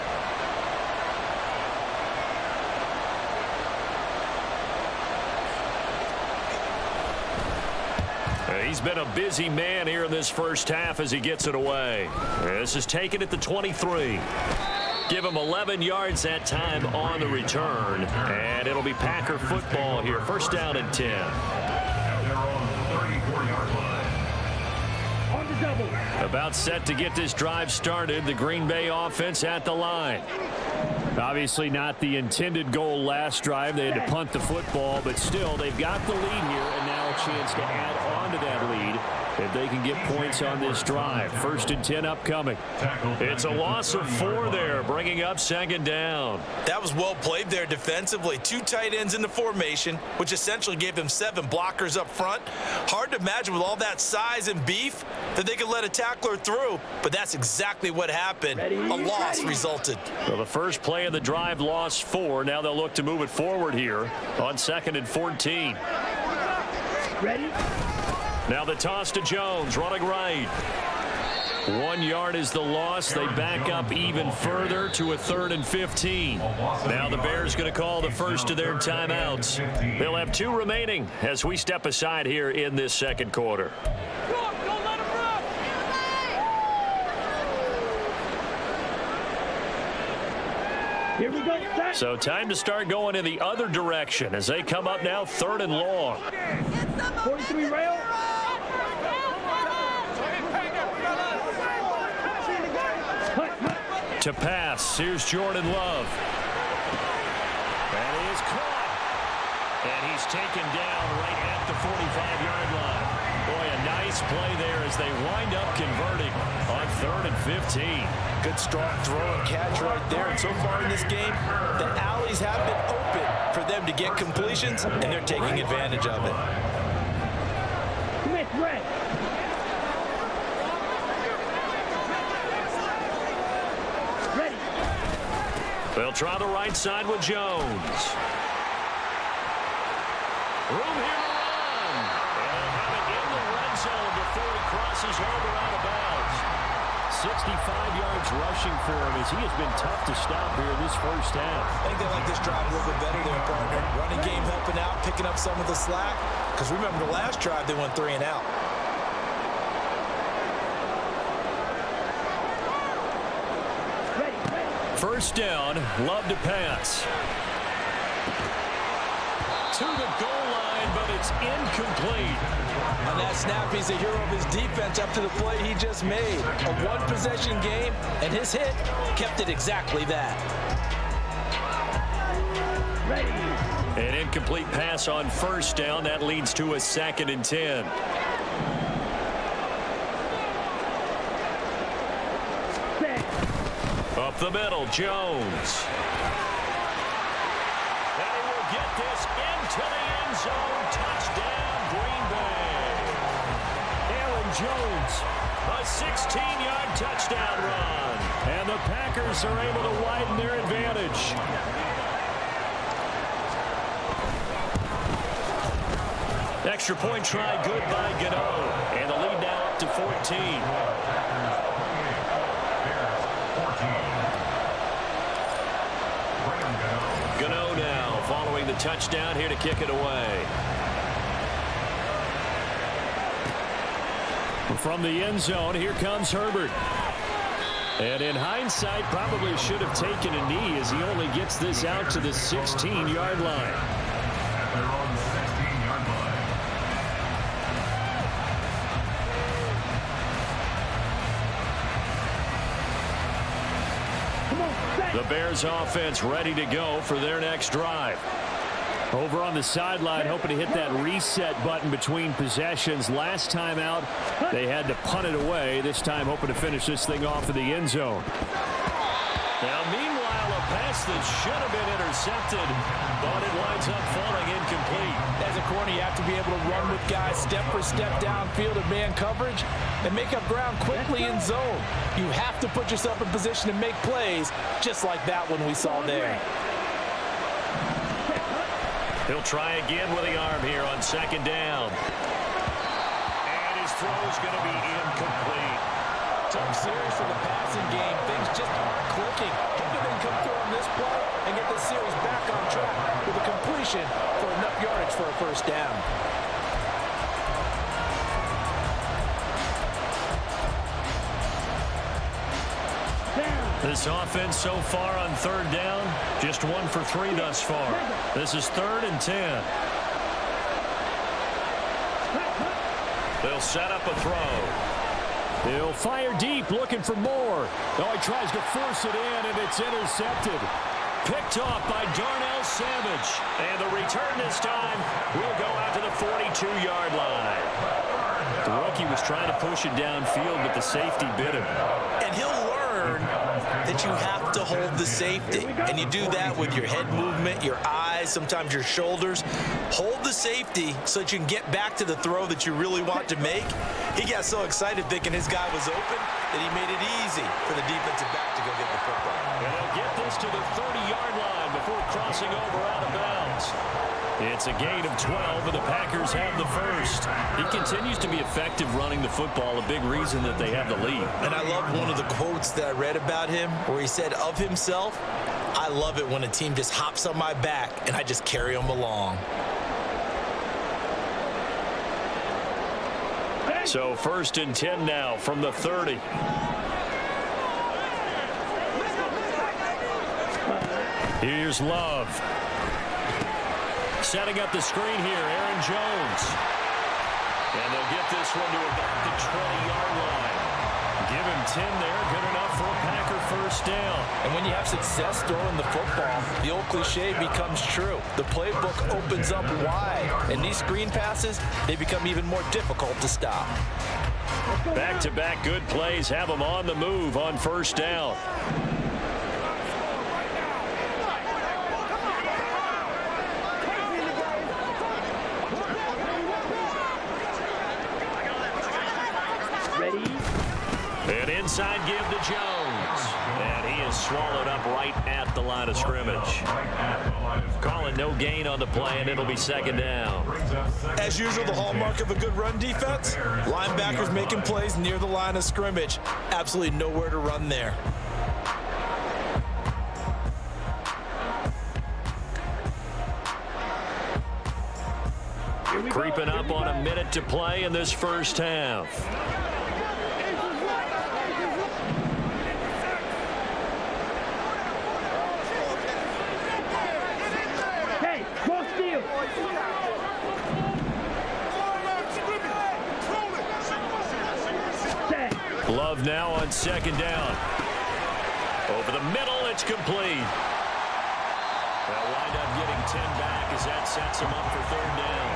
He's been a busy man here in this first half as he gets it away. This is taken at the 23. Give him 11 yards that time on the return. And it'll be Packer football here. First down and 10. They're on the 34-yard line. On the double. About set to get this drive started. The Green Bay offense at the line. Obviously not the intended goal last drive. They had to punt the football, but still they've got the lead here and now a chance to add on to that lead if they can get points on this drive. First and 10 upcoming. It's a loss of 4 there, bringing up second down. That was well played there defensively. 2 tight ends in the formation, which essentially gave them 7 blockers up front. Hard to imagine with all that size and beef that they could let a tackler through, but that's exactly what happened. A loss resulted. Well, the first play of the drive lost 4. Now they'll look to move it forward here on second and 14. Ready? Now the toss to Jones, running right. 1 yard is the loss. They back up even further to a third and 15. Now the Bears going to call the first of their timeouts. They'll have 2 remaining as we step aside here in this second quarter. Here we go. Set. So time to start going in the other direction as they come up now third and long. 43 rail. To pass, here's Jordan Love. And he is caught. And he's taken down right at the 45-yard line. Boy, a nice play there as they wind up converting on third and 15. Good strong throw and catch right there. And so far in this game, the alleys have been open for them to get completions, and they're taking advantage of it. Smith, red. Ready. They'll try the right side with Jones. Room here to run. And they'll have it in the red zone before he crosses over out of bounds. 65 yards rushing for him as he has been tough to stop here in this first half. I think they like this drive a little bit better there, partner. Running game helping out, picking up some of the slack. Because remember the last drive, they went 3 and out. First down, Love to pass. To the goal line, but it's incomplete. On that snap, he's a hero of his defense up to the play he just made. A one-possession game, and his hit kept it exactly that. Ready. An incomplete pass on first down. That leads to a second and 10. Up the middle, Jones. And he will get this into the end zone. Touchdown, Green Bay. Aaron Jones, a 16-yard touchdown run. And the Packers are able to widen their advantage. Extra point try good by Gano. And the lead now up to 14. Gano now following the touchdown here to kick it away. From the end zone, here comes Herbert. And in hindsight, probably should have taken a knee as he only gets this out to the 16-yard line. They're on the 16-yard line. The Bears offense ready to go for their next drive. Over on the sideline, hoping to hit that reset button between possessions. Last time out, they had to punt it away. This time, hoping to finish this thing off in the end zone. Now, meanwhile, a pass that should have been intercepted, but it winds up falling incomplete. As a corner, you have to be able to run with guys step for step downfield in man coverage and make up ground quickly in zone. You have to put yourself in position to make plays, just like that one we saw there. He'll try again with the arm here on second down. And his throw is going to be incomplete. Tough series for the passing game. Things just aren't clicking. Hoping they can come through on this play and get this series back on track with a completion for enough yardage for a first down. This offense so far on third down, just 1 for 3 thus far. This is 3rd and 10. They'll set up a throw. He'll fire deep, looking for more. Oh, he tries to force it in, and it's intercepted. Picked off by Darnell Savage. And the return this time will go out to the 42-yard line. The rookie was trying to push it downfield, but the safety bit him. And he'll learn that you have to hold the safety. And you do that with your head movement, your eyes, sometimes your shoulders. Hold the safety so that you can get back to the throw that you really want to make. He got so excited thinking his guy was open that he made it easy for the defensive back to go get the football. And they'll get this to the 30-yard line before crossing over out of bounds. It's a gain of 12, and the Packers have the first. He continues to be effective running the football, a big reason that they have the lead. And I love one of the quotes that I read about him where he said of himself, I love it when a team just hops on my back and I just carry them along. So 1st and 10 now from the 30. Here's Love. Setting up the screen here, Aaron Jones. And they'll get this one to about the 20-yard line. Give him 10 there, good enough for a Packer first down. And when you have success throwing the football, the old cliche becomes true. The playbook opens up wide, and these screen passes, they become even more difficult to stop. Back-to-back good plays have them on the move on first down. An inside give to Jones. And he is swallowed up right at the line of scrimmage. Calling no gain on the play, and it'll be 2nd down. As usual, the hallmark of a good run defense, linebackers making plays near the line of scrimmage. Absolutely nowhere to run there. Creeping up on a minute to play in this first half. Hey, cross field. Love now on 2nd down. Over the middle, it's complete. They'll wind up getting 10 back as that sets them up for 3rd down.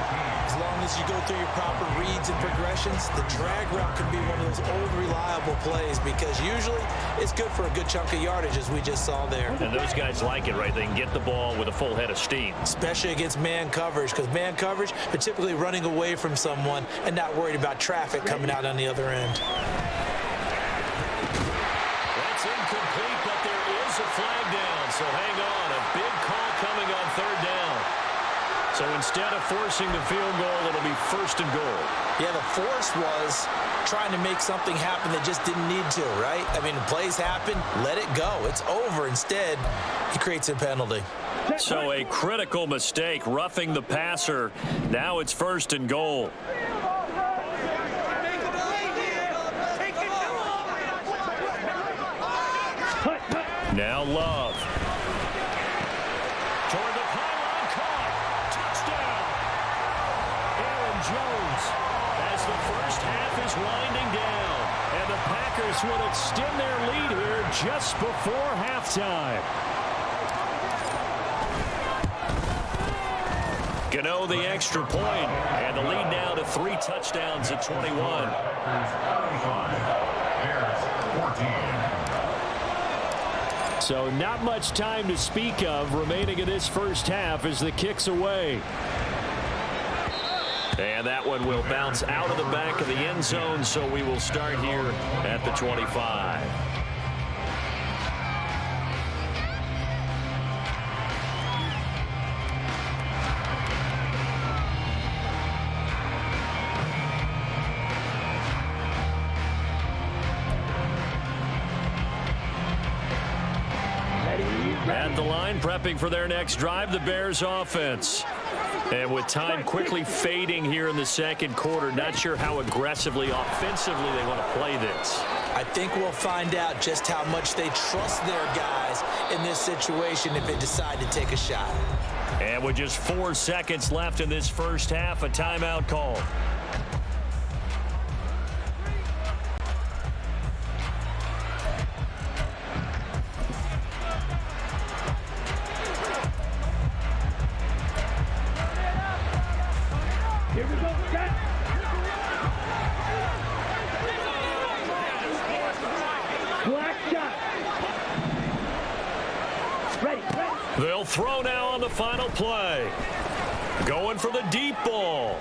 As long as you go through your proper reads and progressions, the drag route can be one of those old reliable plays because usually it's good for a good chunk of yardage as we just saw there. And those guys like it, right? They can get the ball with a full head of steam. Especially against man coverage, because man coverage, they're typically running away from someone and not worried about traffic coming out on the other end. That's incomplete, but there is a flag down, so hang on. A big call coming on 3rd down. So instead of forcing the field goal, it'll be 1st and goal. Yeah, the force was trying to make something happen that just didn't need to, right? I mean, plays happen, let it go. It's over. Instead, he creates a penalty. So a critical mistake, roughing the passer. Now it's 1st and goal. Now Love. Toward the pylon, caught. Touchdown. Aaron Jones as the first half is winding down. And the Packers would extend their lead here just before halftime. Gano the extra point, and the lead now to 3 touchdowns at 21. So not much time to speak of remaining in this first half as the kick's away. And that one will bounce out of the back of the end zone, so we will start here at the 25. At the line, prepping for their next drive, the Bears offense. And with time quickly fading here in the second quarter, not sure how aggressively, offensively they want to play this. I think we'll find out just how much they trust their guys in this situation if they decide to take a shot. And with just 4 seconds left in this first half, a timeout call. Here we go, set. Black shot. Ready. They'll throw now on the final play. Going for the deep ball.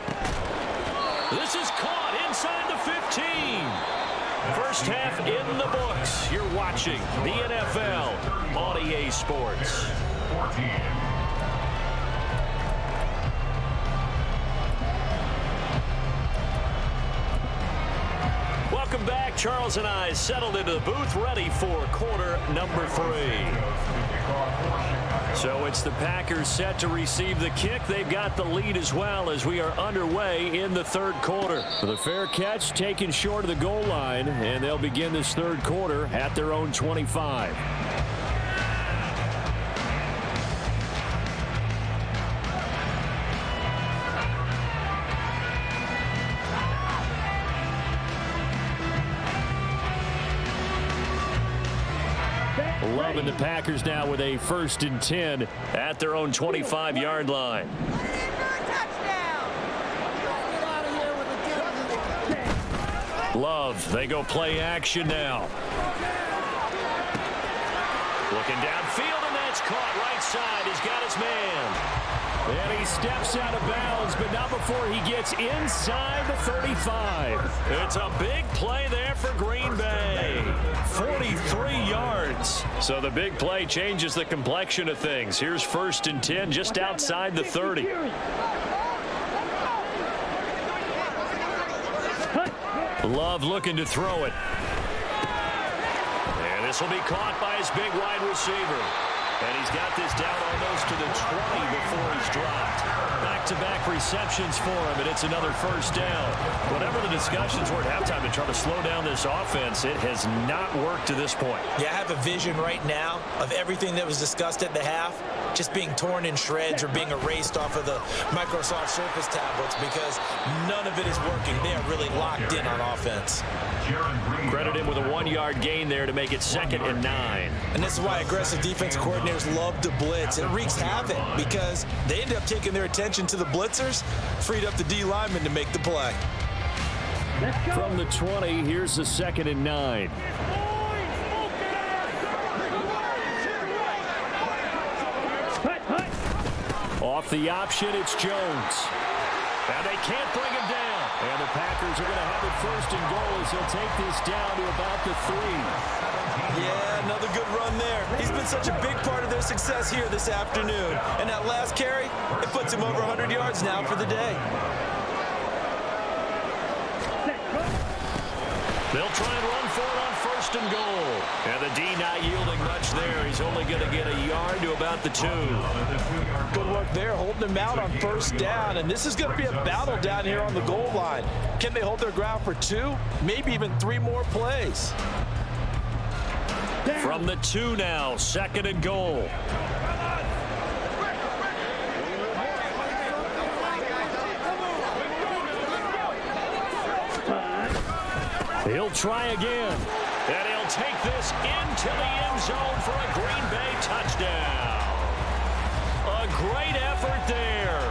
This is caught inside the 15. First half in the books. You're watching the NFL on EA Sports. 14. Welcome back. Charles and I settled into the booth, ready for quarter number 3. So it's the Packers set to receive the kick. They've got the lead as well as we are underway in the third quarter. The fair catch taken short of the goal line, and they'll begin this third quarter at their own 25. Love and the Packers now with a 1st and 10 at their own 25-yard line. Love, they go play action now. Looking downfield, and that's caught right side. He's got his man. And he steps out of bounds, but not before he gets inside the 35. It's a big play there for Green Bay. 43 yards. So the big play changes the complexion of things. Here's 1st and 10 just outside the 30. Love looking to throw it. And this will be caught by his big wide receiver. And he's got this down almost to the 20 before he's dropped. Back-to-back receptions for him, and it's another 1st down. Whatever the discussions were at halftime to try to slow down this offense, it has not worked to this point. Yeah, I have a vision right now of everything that was discussed at the half just being torn in shreds or being erased off of the Microsoft Surface tablets because none of it is working. They are really locked in on offense. Credit him with a 1-yard gain there to make it 2nd and 9. And this is why aggressive defense coordinators love to blitz. It wreaks havoc because they end up taking their attention to the blitzers, freed up the D lineman to make the play. From the 20, here's the 2nd and 9. Off the option, it's Jones. And they can't bring him down. And the Packers are going to have it 1st and goal as they'll take this down to about the 3. Yeah, another good run there. He's been such a big part of their success here this afternoon. And that last carry, it puts him over 100 yards now for the day. They'll try and run for it on 1st and goal. And the D not yielding much there. He's only going to get a yard to about the 2. Good work there, holding him out on 1st down. And this is going to be a battle down here on the goal line. Can they hold their ground for 2, maybe even 3 more plays? From the 2 now, 2nd and goal. He'll try again. And he'll take this into the end zone for a Green Bay touchdown. A great effort there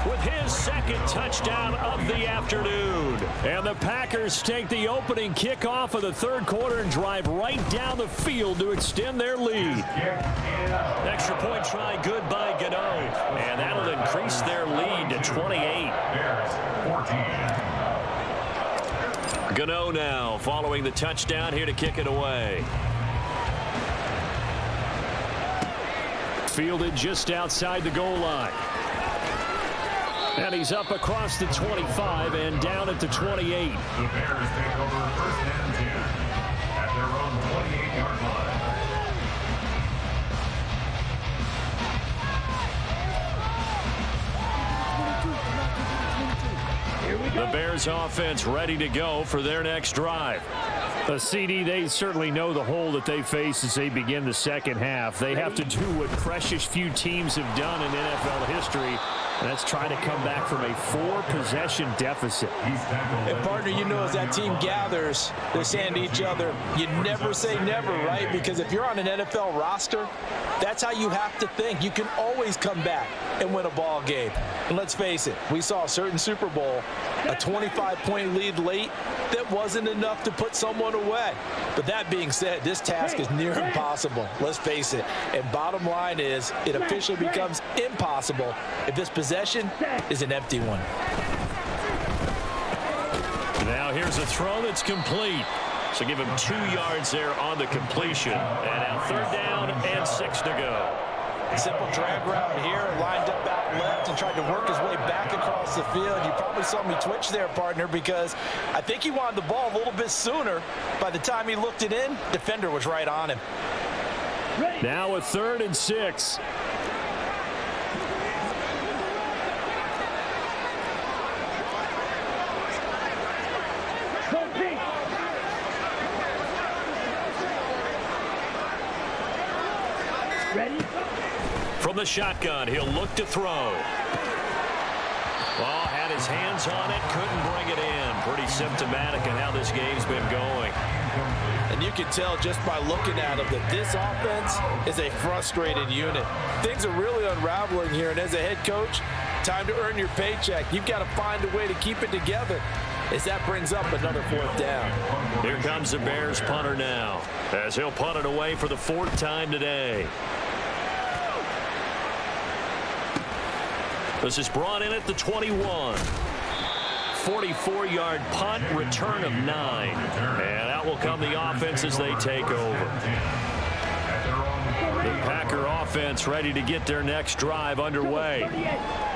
with his 2nd touchdown of the afternoon. And the Packers take the opening kickoff of the third quarter and drive right down the field to extend their lead. Extra point try good by Gano. And that'll increase their lead to 28. Gano now following the touchdown here to kick it away. Fielded just outside the goal line. And he's up across the 25 and down at the 28. The Bears take over 1st and 10 at their own 28-yard line. The Bears offense ready to go for their next drive. A CD, they certainly know the hole that they face as they begin the second half. They have to do what precious few teams have done in NFL history, and that's try to come back from a 4-possession deficit. And, partner, you know, as that team gathers, they're saying to each other, you never say never, right? Because if you're on an NFL roster, that's how you have to think. You can always come back and win a ball game. And let's face it, we saw a certain Super Bowl, a 25-point lead late, that wasn't enough to put someone away. But that being said, this task is near impossible. Let's face it. And bottom line is, it officially becomes impossible if this possession is an empty one. Now here's a throw that's complete. So give him 2 yards there on the completion. And now 3rd down and 6 to go. Simple drag route here, lined up out left and tried to work his way back across the field. You probably saw me twitch there, partner, because I think he wanted the ball a little bit sooner. By the time he looked it in, defender was right on him. Now a 3rd and 6. Ready? From the shotgun, he'll look to throw. Ball had his hands on it, couldn't bring it in. Pretty symptomatic of how this game's been going. And you can tell just by looking at him that this offense is a frustrated unit. Things are really unraveling here, and as a head coach, time to earn your paycheck. You've got to find a way to keep it together as that brings up another 4th down. Here comes the Bears punter now, as he'll punt it away for the 4th time today. This is brought in at the 21. 44-yard punt, return of 9. And out will come the offense as they take over. The Packer offense ready to get their next drive underway.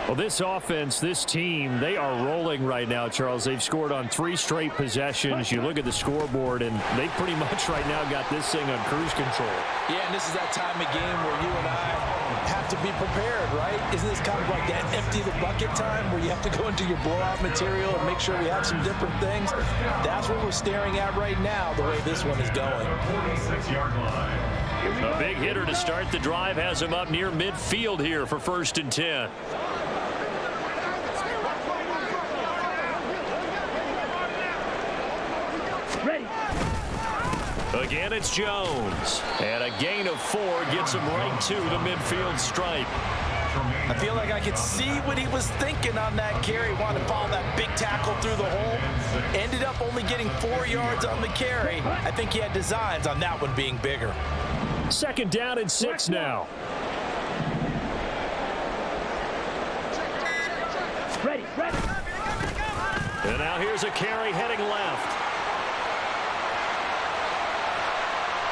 Well, this offense, this team, they are rolling right now, Charles. They've scored on 3 straight possessions. You look at the scoreboard, and they pretty much right now got this thing on cruise control. Yeah, and this is that time of game where you and I have to be prepared, right? Isn't this kind of like that empty the bucket time where you have to go into your blowout material and make sure we have some different things? That's what we're staring at right now, the way this one is going. 46-yard line. A big hitter to start the drive has him up near midfield here for 1st and 10. Ready? Again, it's Jones. And a gain of 4 gets him right to the midfield stripe. I feel like I could see what he was thinking on that carry. Wanted to follow that big tackle through the hole. Ended up only getting 4 yards on the carry. I think he had designs on that one being bigger. 2nd down and 6 now. Ready? Ready? And now here's a carry heading left.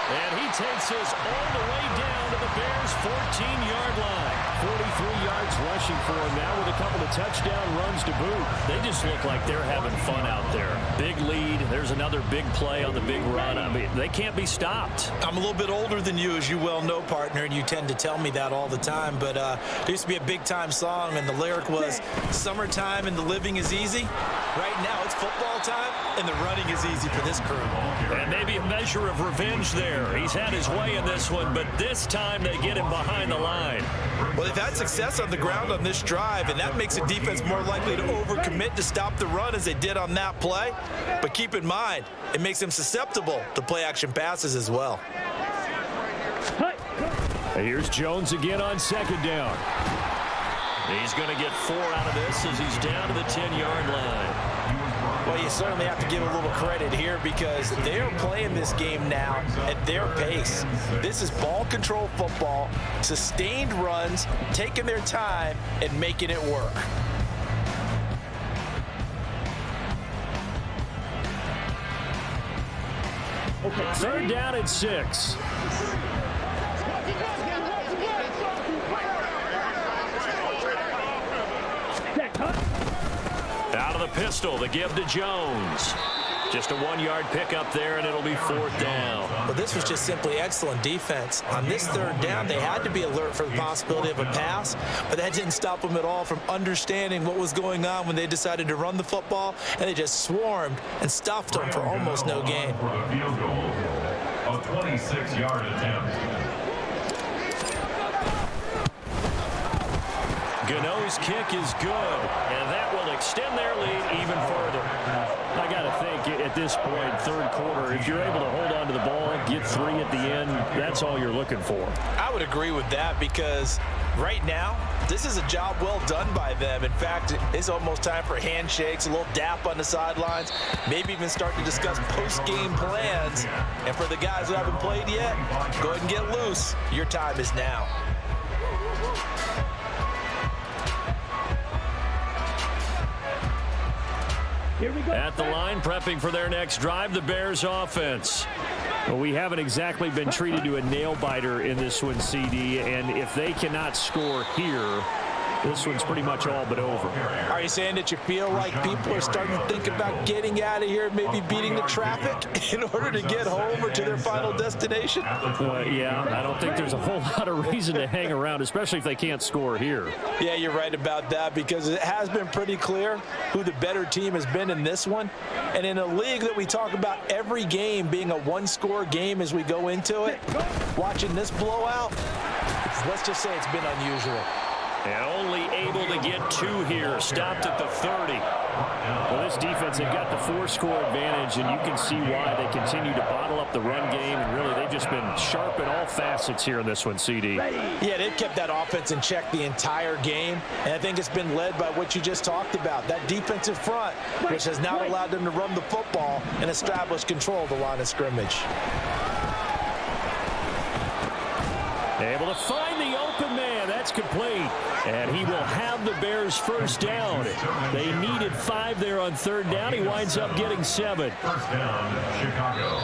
And he takes us all the way down to the Bears' 14-yard line. 43 yards rushing for him now with a couple of touchdown runs to boot. They just look like they're having fun out there. Big lead. There's another big play on the big run. I mean, they can't be stopped. I'm a little bit older than you, as you well know, partner, and you tend to tell me that all the time. But there used to be a big-time song, and the lyric was, "Summertime and the living is easy." Right now, it's football time, and the running is easy for this crew. And maybe a measure of revenge there. He's had his way in this one, but this time they get him behind the line. Well, they've had success on the ground on this drive, and that makes the defense more likely to overcommit to stop the run as they did on that play. But keep in mind, it makes them susceptible to play-action passes as well. Here's Jones again on 2nd down. He's going to get 4 out of this as he's down to the 10-yard line. Well, you certainly have to give a little credit here because they're playing this game now at their pace. This is ball control football, sustained runs, taking their time and making it work. Okay. 3rd down and 6. Set, huh? Out of the pistol, the give to Jones. Just a 1-yard pickup there, and it'll be 4th down. Well, this was just simply excellent defense. On this 3rd down, they had to be alert for the possibility of a pass, but that didn't stop them at all from understanding what was going on when they decided to run the football, and they just swarmed and stuffed them for almost no gain. For the field goal, a 26-yard attempt. Gano's kick is good, and that will extend their lead even further. I got to think at this point, 3rd quarter, if you're able to hold on to the ball, get 3 at the end, that's all you're looking for. I would agree with that because right now, this is a job well done by them. In fact, it's almost time for handshakes, a little dap on the sidelines, maybe even start to discuss post-game plans. And for the guys that haven't played yet, go ahead and get loose. Your time is now. Here we go. At the line, prepping for their next drive, the Bears offense. Well, we haven't exactly been treated to a nail-biter in this one, CD, and if they cannot score here, this one's pretty much all but over. Are you saying that you feel like people are starting to think about getting out of here, maybe beating the traffic in order to get home or to their final destination? Yeah, I don't think there's a whole lot of reason to hang around, especially if they can't score here. Yeah, you're right about that because it has been pretty clear who the better team has been in this one. And in a league that we talk about every game being a one-score game as we go into it, watching this blowout, let's just say it's been unusual. And only able to get 2 here. Stopped at the 30. Well, this defense, they've got the 4-score advantage, and you can see why they continue to bottle up the run game. And really, they've just been sharp in all facets here in this one, CD. Yeah, they've kept that offense in check the entire game. And I think it's been led by what you just talked about, that defensive front, which has now allowed them to run the football and establish control of the line of scrimmage. Able to find the open man. That's complete. And he will have the Bears 1st down. They needed 5 there on 3rd down. He winds up getting 7. 1st down, Chicago.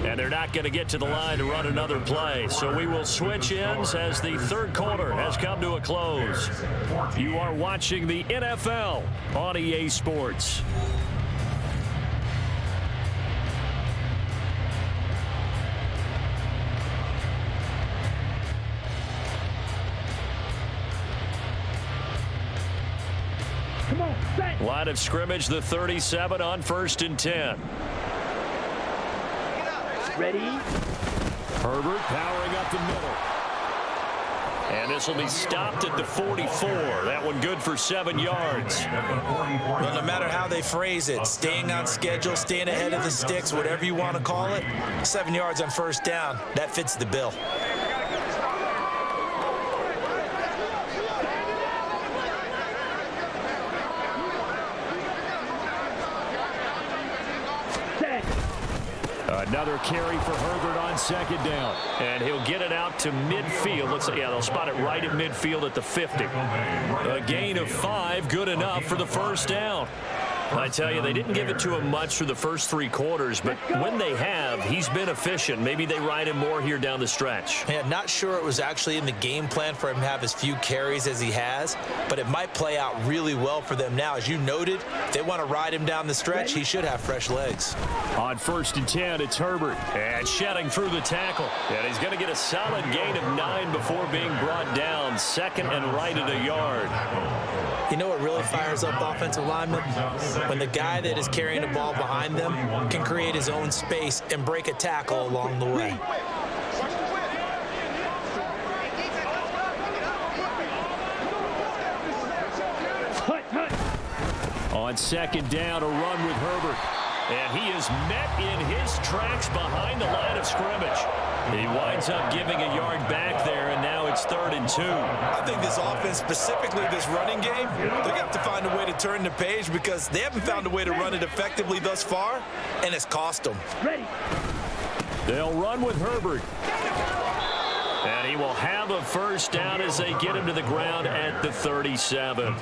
And they're not going to get to the line to run another play. So we will switch ends as the 3rd quarter has come to a close. You are watching the NFL on EA Sports. Come on, set. Line of scrimmage, the 37 on 1st and 10. Ready? Herbert powering up the middle. And this will be stopped at the 44. That one good for 7 yards. Well, no matter how they phrase it, staying on schedule, staying ahead of the sticks, whatever you want to call it, 7 yards on 1st down, that fits the bill. Another carry for Herbert on 2nd down. And he'll get it out to midfield. Let's say, yeah, they'll spot it right at midfield at the 50. A gain of 5, good enough for the 1st down. I tell you, they didn't give it to him much for the first 3 quarters, but when they have, he's been efficient. Maybe they ride him more here down the stretch. Yeah, not sure it was actually in the game plan for him to have as few carries as he has, but it might play out really well for them now. As you noted, if they want to ride him down the stretch, he should have fresh legs. On 1st and 10, it's Herbert. And shedding through the tackle. And he's going to get a solid gain of 9 before being brought down. 2nd and right at a yard. You know what really fires up offensive linemen? When the guy that is carrying the ball behind them can create his own space and break a tackle along the way. On 2nd down, a run with Herbert. And he is met in his tracks behind the line of scrimmage. He winds up giving a yard back there, and now it's 3rd and 2. I think this offense, specifically this running game, they're going to have to find a way to turn the page because they haven't found a way to run it effectively thus far, and it's cost them. Ready. They'll run with Herbert. And he will have a 1st down as they get him to the ground at the 37.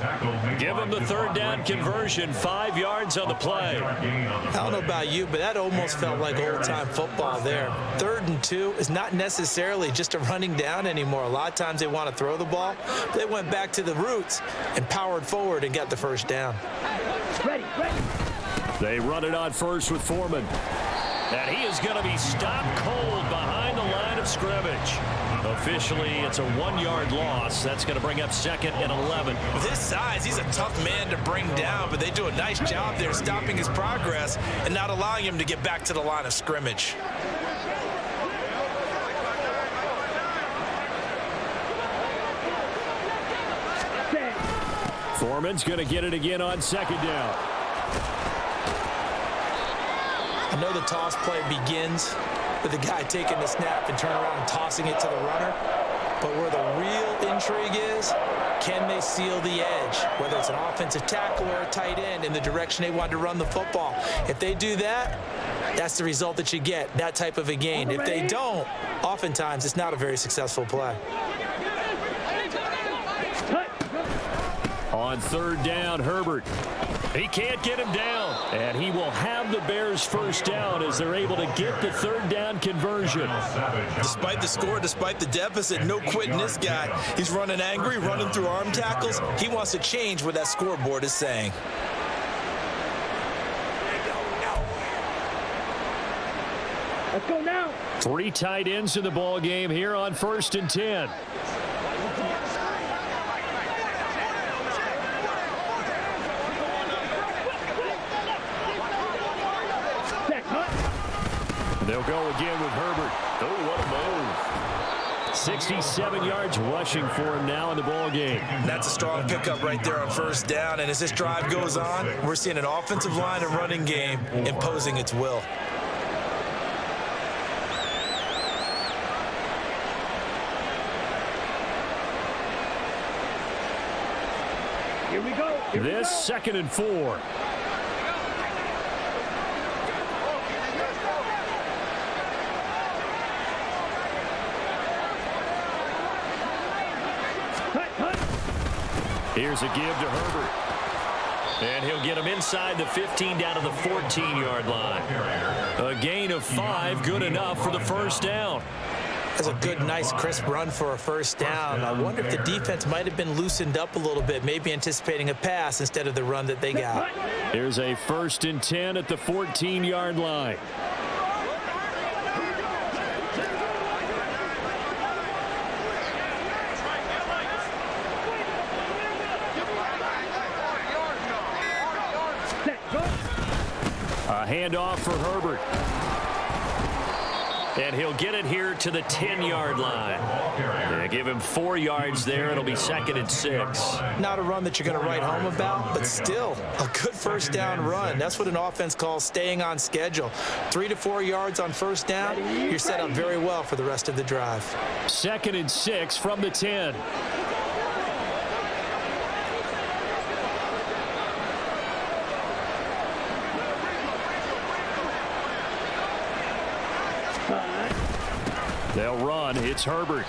Give him the 3rd down conversion, 5 yards on the play. I don't know about you, but that almost felt like old-time football there. 3rd and 2 is not necessarily just a running down anymore. A lot of times they want to throw the ball. They went back to the roots and powered forward and got the 1st down. Ready, ready. They run it on first with Foreman. And he is going to be stopped cold behind the line of scrimmage. Officially, it's a 1-yard loss. That's going to bring up 2nd and 11. With his size, he's a tough man to bring down, but they do a nice job there stopping his progress and not allowing him to get back to the line of scrimmage. Foreman's going to get it again on 2nd down. I know the toss play begins with the guy taking the snap and turning around and tossing it to the runner. But where the real intrigue is, can they seal the edge, whether it's an offensive tackle or a tight end, in the direction they want to run the football? If they do that, that's the result that you get, that type of a gain. If they don't, oftentimes it's not a very successful play. On 3rd down, Herbert. He can't get him down. And he will have the Bears' first down as they're able to get the 3rd down conversion. Despite the score, despite the deficit, no quitting this guy. He's running angry, running through arm tackles. He wants to change what that scoreboard is saying. Let's go now. 3 tight ends in the ball game here on 1st and 10. They'll go again with Herbert. Oh, what a move. 67 yards rushing for him now in the ball game. That's a strong pickup right there on 1st down. And as this drive goes on, we're seeing an offensive line and running game imposing its will. Here we go. This 2nd and 4. Here's a give to Herbert. And he'll get him inside the 15 down to the 14-yard line. A gain of 5, good enough for the first down. That's a good, nice, crisp run for a first down. I wonder if the defense might have been loosened up a little bit, maybe anticipating a pass instead of the run that they got. Here's a 1st and 10 at the 14-yard line. A handoff for Herbert. And he'll get it here to the 10-yard line. They give him 4 yards there. It'll be 2nd and 6. Not a run that you're going to write home about, but still a good first down run. That's what an offense calls staying on schedule. 3 to 4 yards on first down, you're set up very well for the rest of the drive. 2nd and 6 from the 10. They'll run. It's Herbert.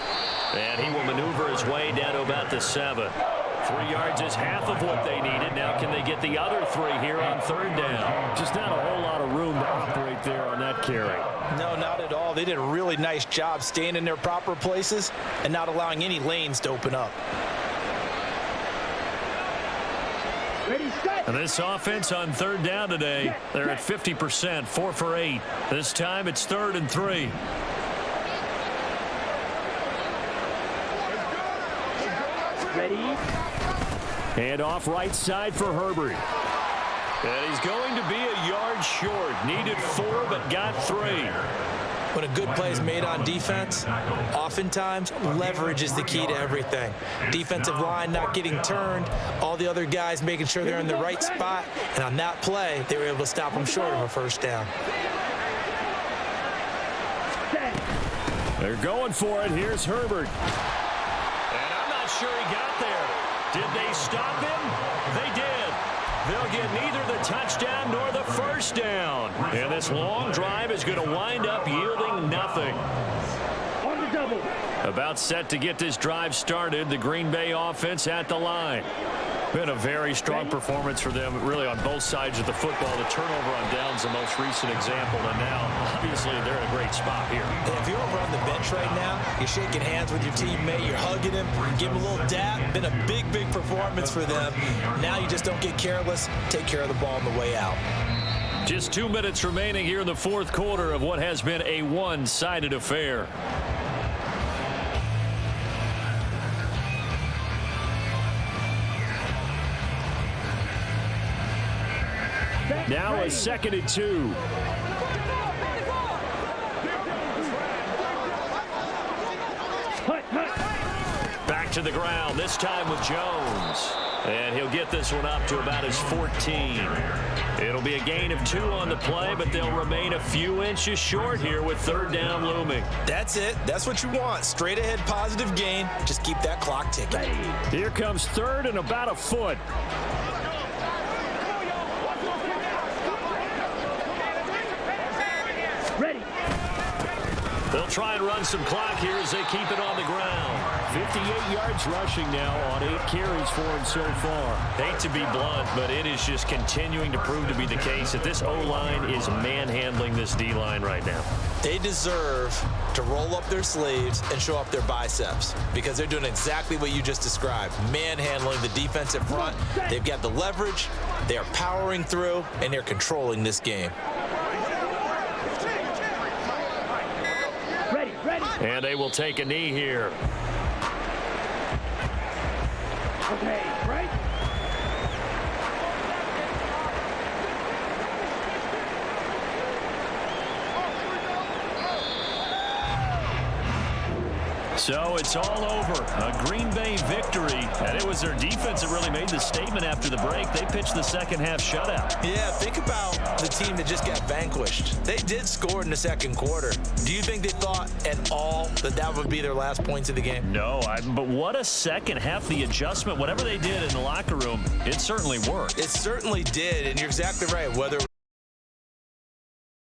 And he will maneuver his way down to about the 7. 3 yards is half of what they needed. Now can they get the other 3 here on 3rd down? Just not a whole lot of room to operate there on that carry. No, not at all. They did a really nice job staying in their proper places and not allowing any lanes to open up. Ready, set. And this offense on 3rd down today, they're at 50%, 4 for 8. This time it's 3rd and 3. Ready. And off right side for Herbert. And he's going to be a yard short. Needed 4, but got 3. When a good play is made on defense, oftentimes leverage is the key to everything. Defensive line not getting turned, all the other guys making sure they're in the right spot, and on that play, they were able to stop them short of a first down. They're going for it. Here's Herbert. And I'm not sure he got there. Did they stop him? They did. They'll get neither the touchdown nor the first down. And this long drive is going to wind up yielding nothing. On the double. About set to get this drive started. The Green Bay offense at the line. Been a very strong performance for them, really, on both sides of the football. The turnover on downs, the most recent example, and now, obviously, they're in a great spot here. And if you're over on the bench right now, you're shaking hands with your teammate, you're hugging him, give him a little dap. Been a big performance for them. Now you just don't get careless. Take care of the ball on the way out. Just 2 minutes remaining here in the fourth quarter of what has been a one-sided affair. Now a 2nd and 2. Back to the ground, this time with Jones. And he'll get this one up to about his 14. It'll be a gain of 2 on the play, but they'll remain a few inches short here with 3rd down looming. That's it. That's what you want. Straight ahead positive gain. Just keep that clock ticking. Here comes 3rd and about a foot. Ready. They'll try and run some clock here as they keep it on the ground. 58 yards rushing now on 8 carries for him so far. Hate to be blunt, but it is just continuing to prove to be the case that this O-line is manhandling this D-line right now. They deserve to roll up their sleeves and show up their biceps because they're doing exactly what you just described, manhandling the defensive front. They've got the leverage, they're powering through, and they're controlling this game. And they will take a knee here. Okay, right? So it's all over. A Green Bay victory. And it was their defense that really made the statement after the break. They pitched the second half shutout. Yeah, think about the team that just got vanquished. They did score in the second quarter. Do you think they thought at all that that would be their last points of the game? No, but what a second half. The adjustment, whatever they did in the locker room, it certainly worked. It certainly did, and you're exactly right. Whether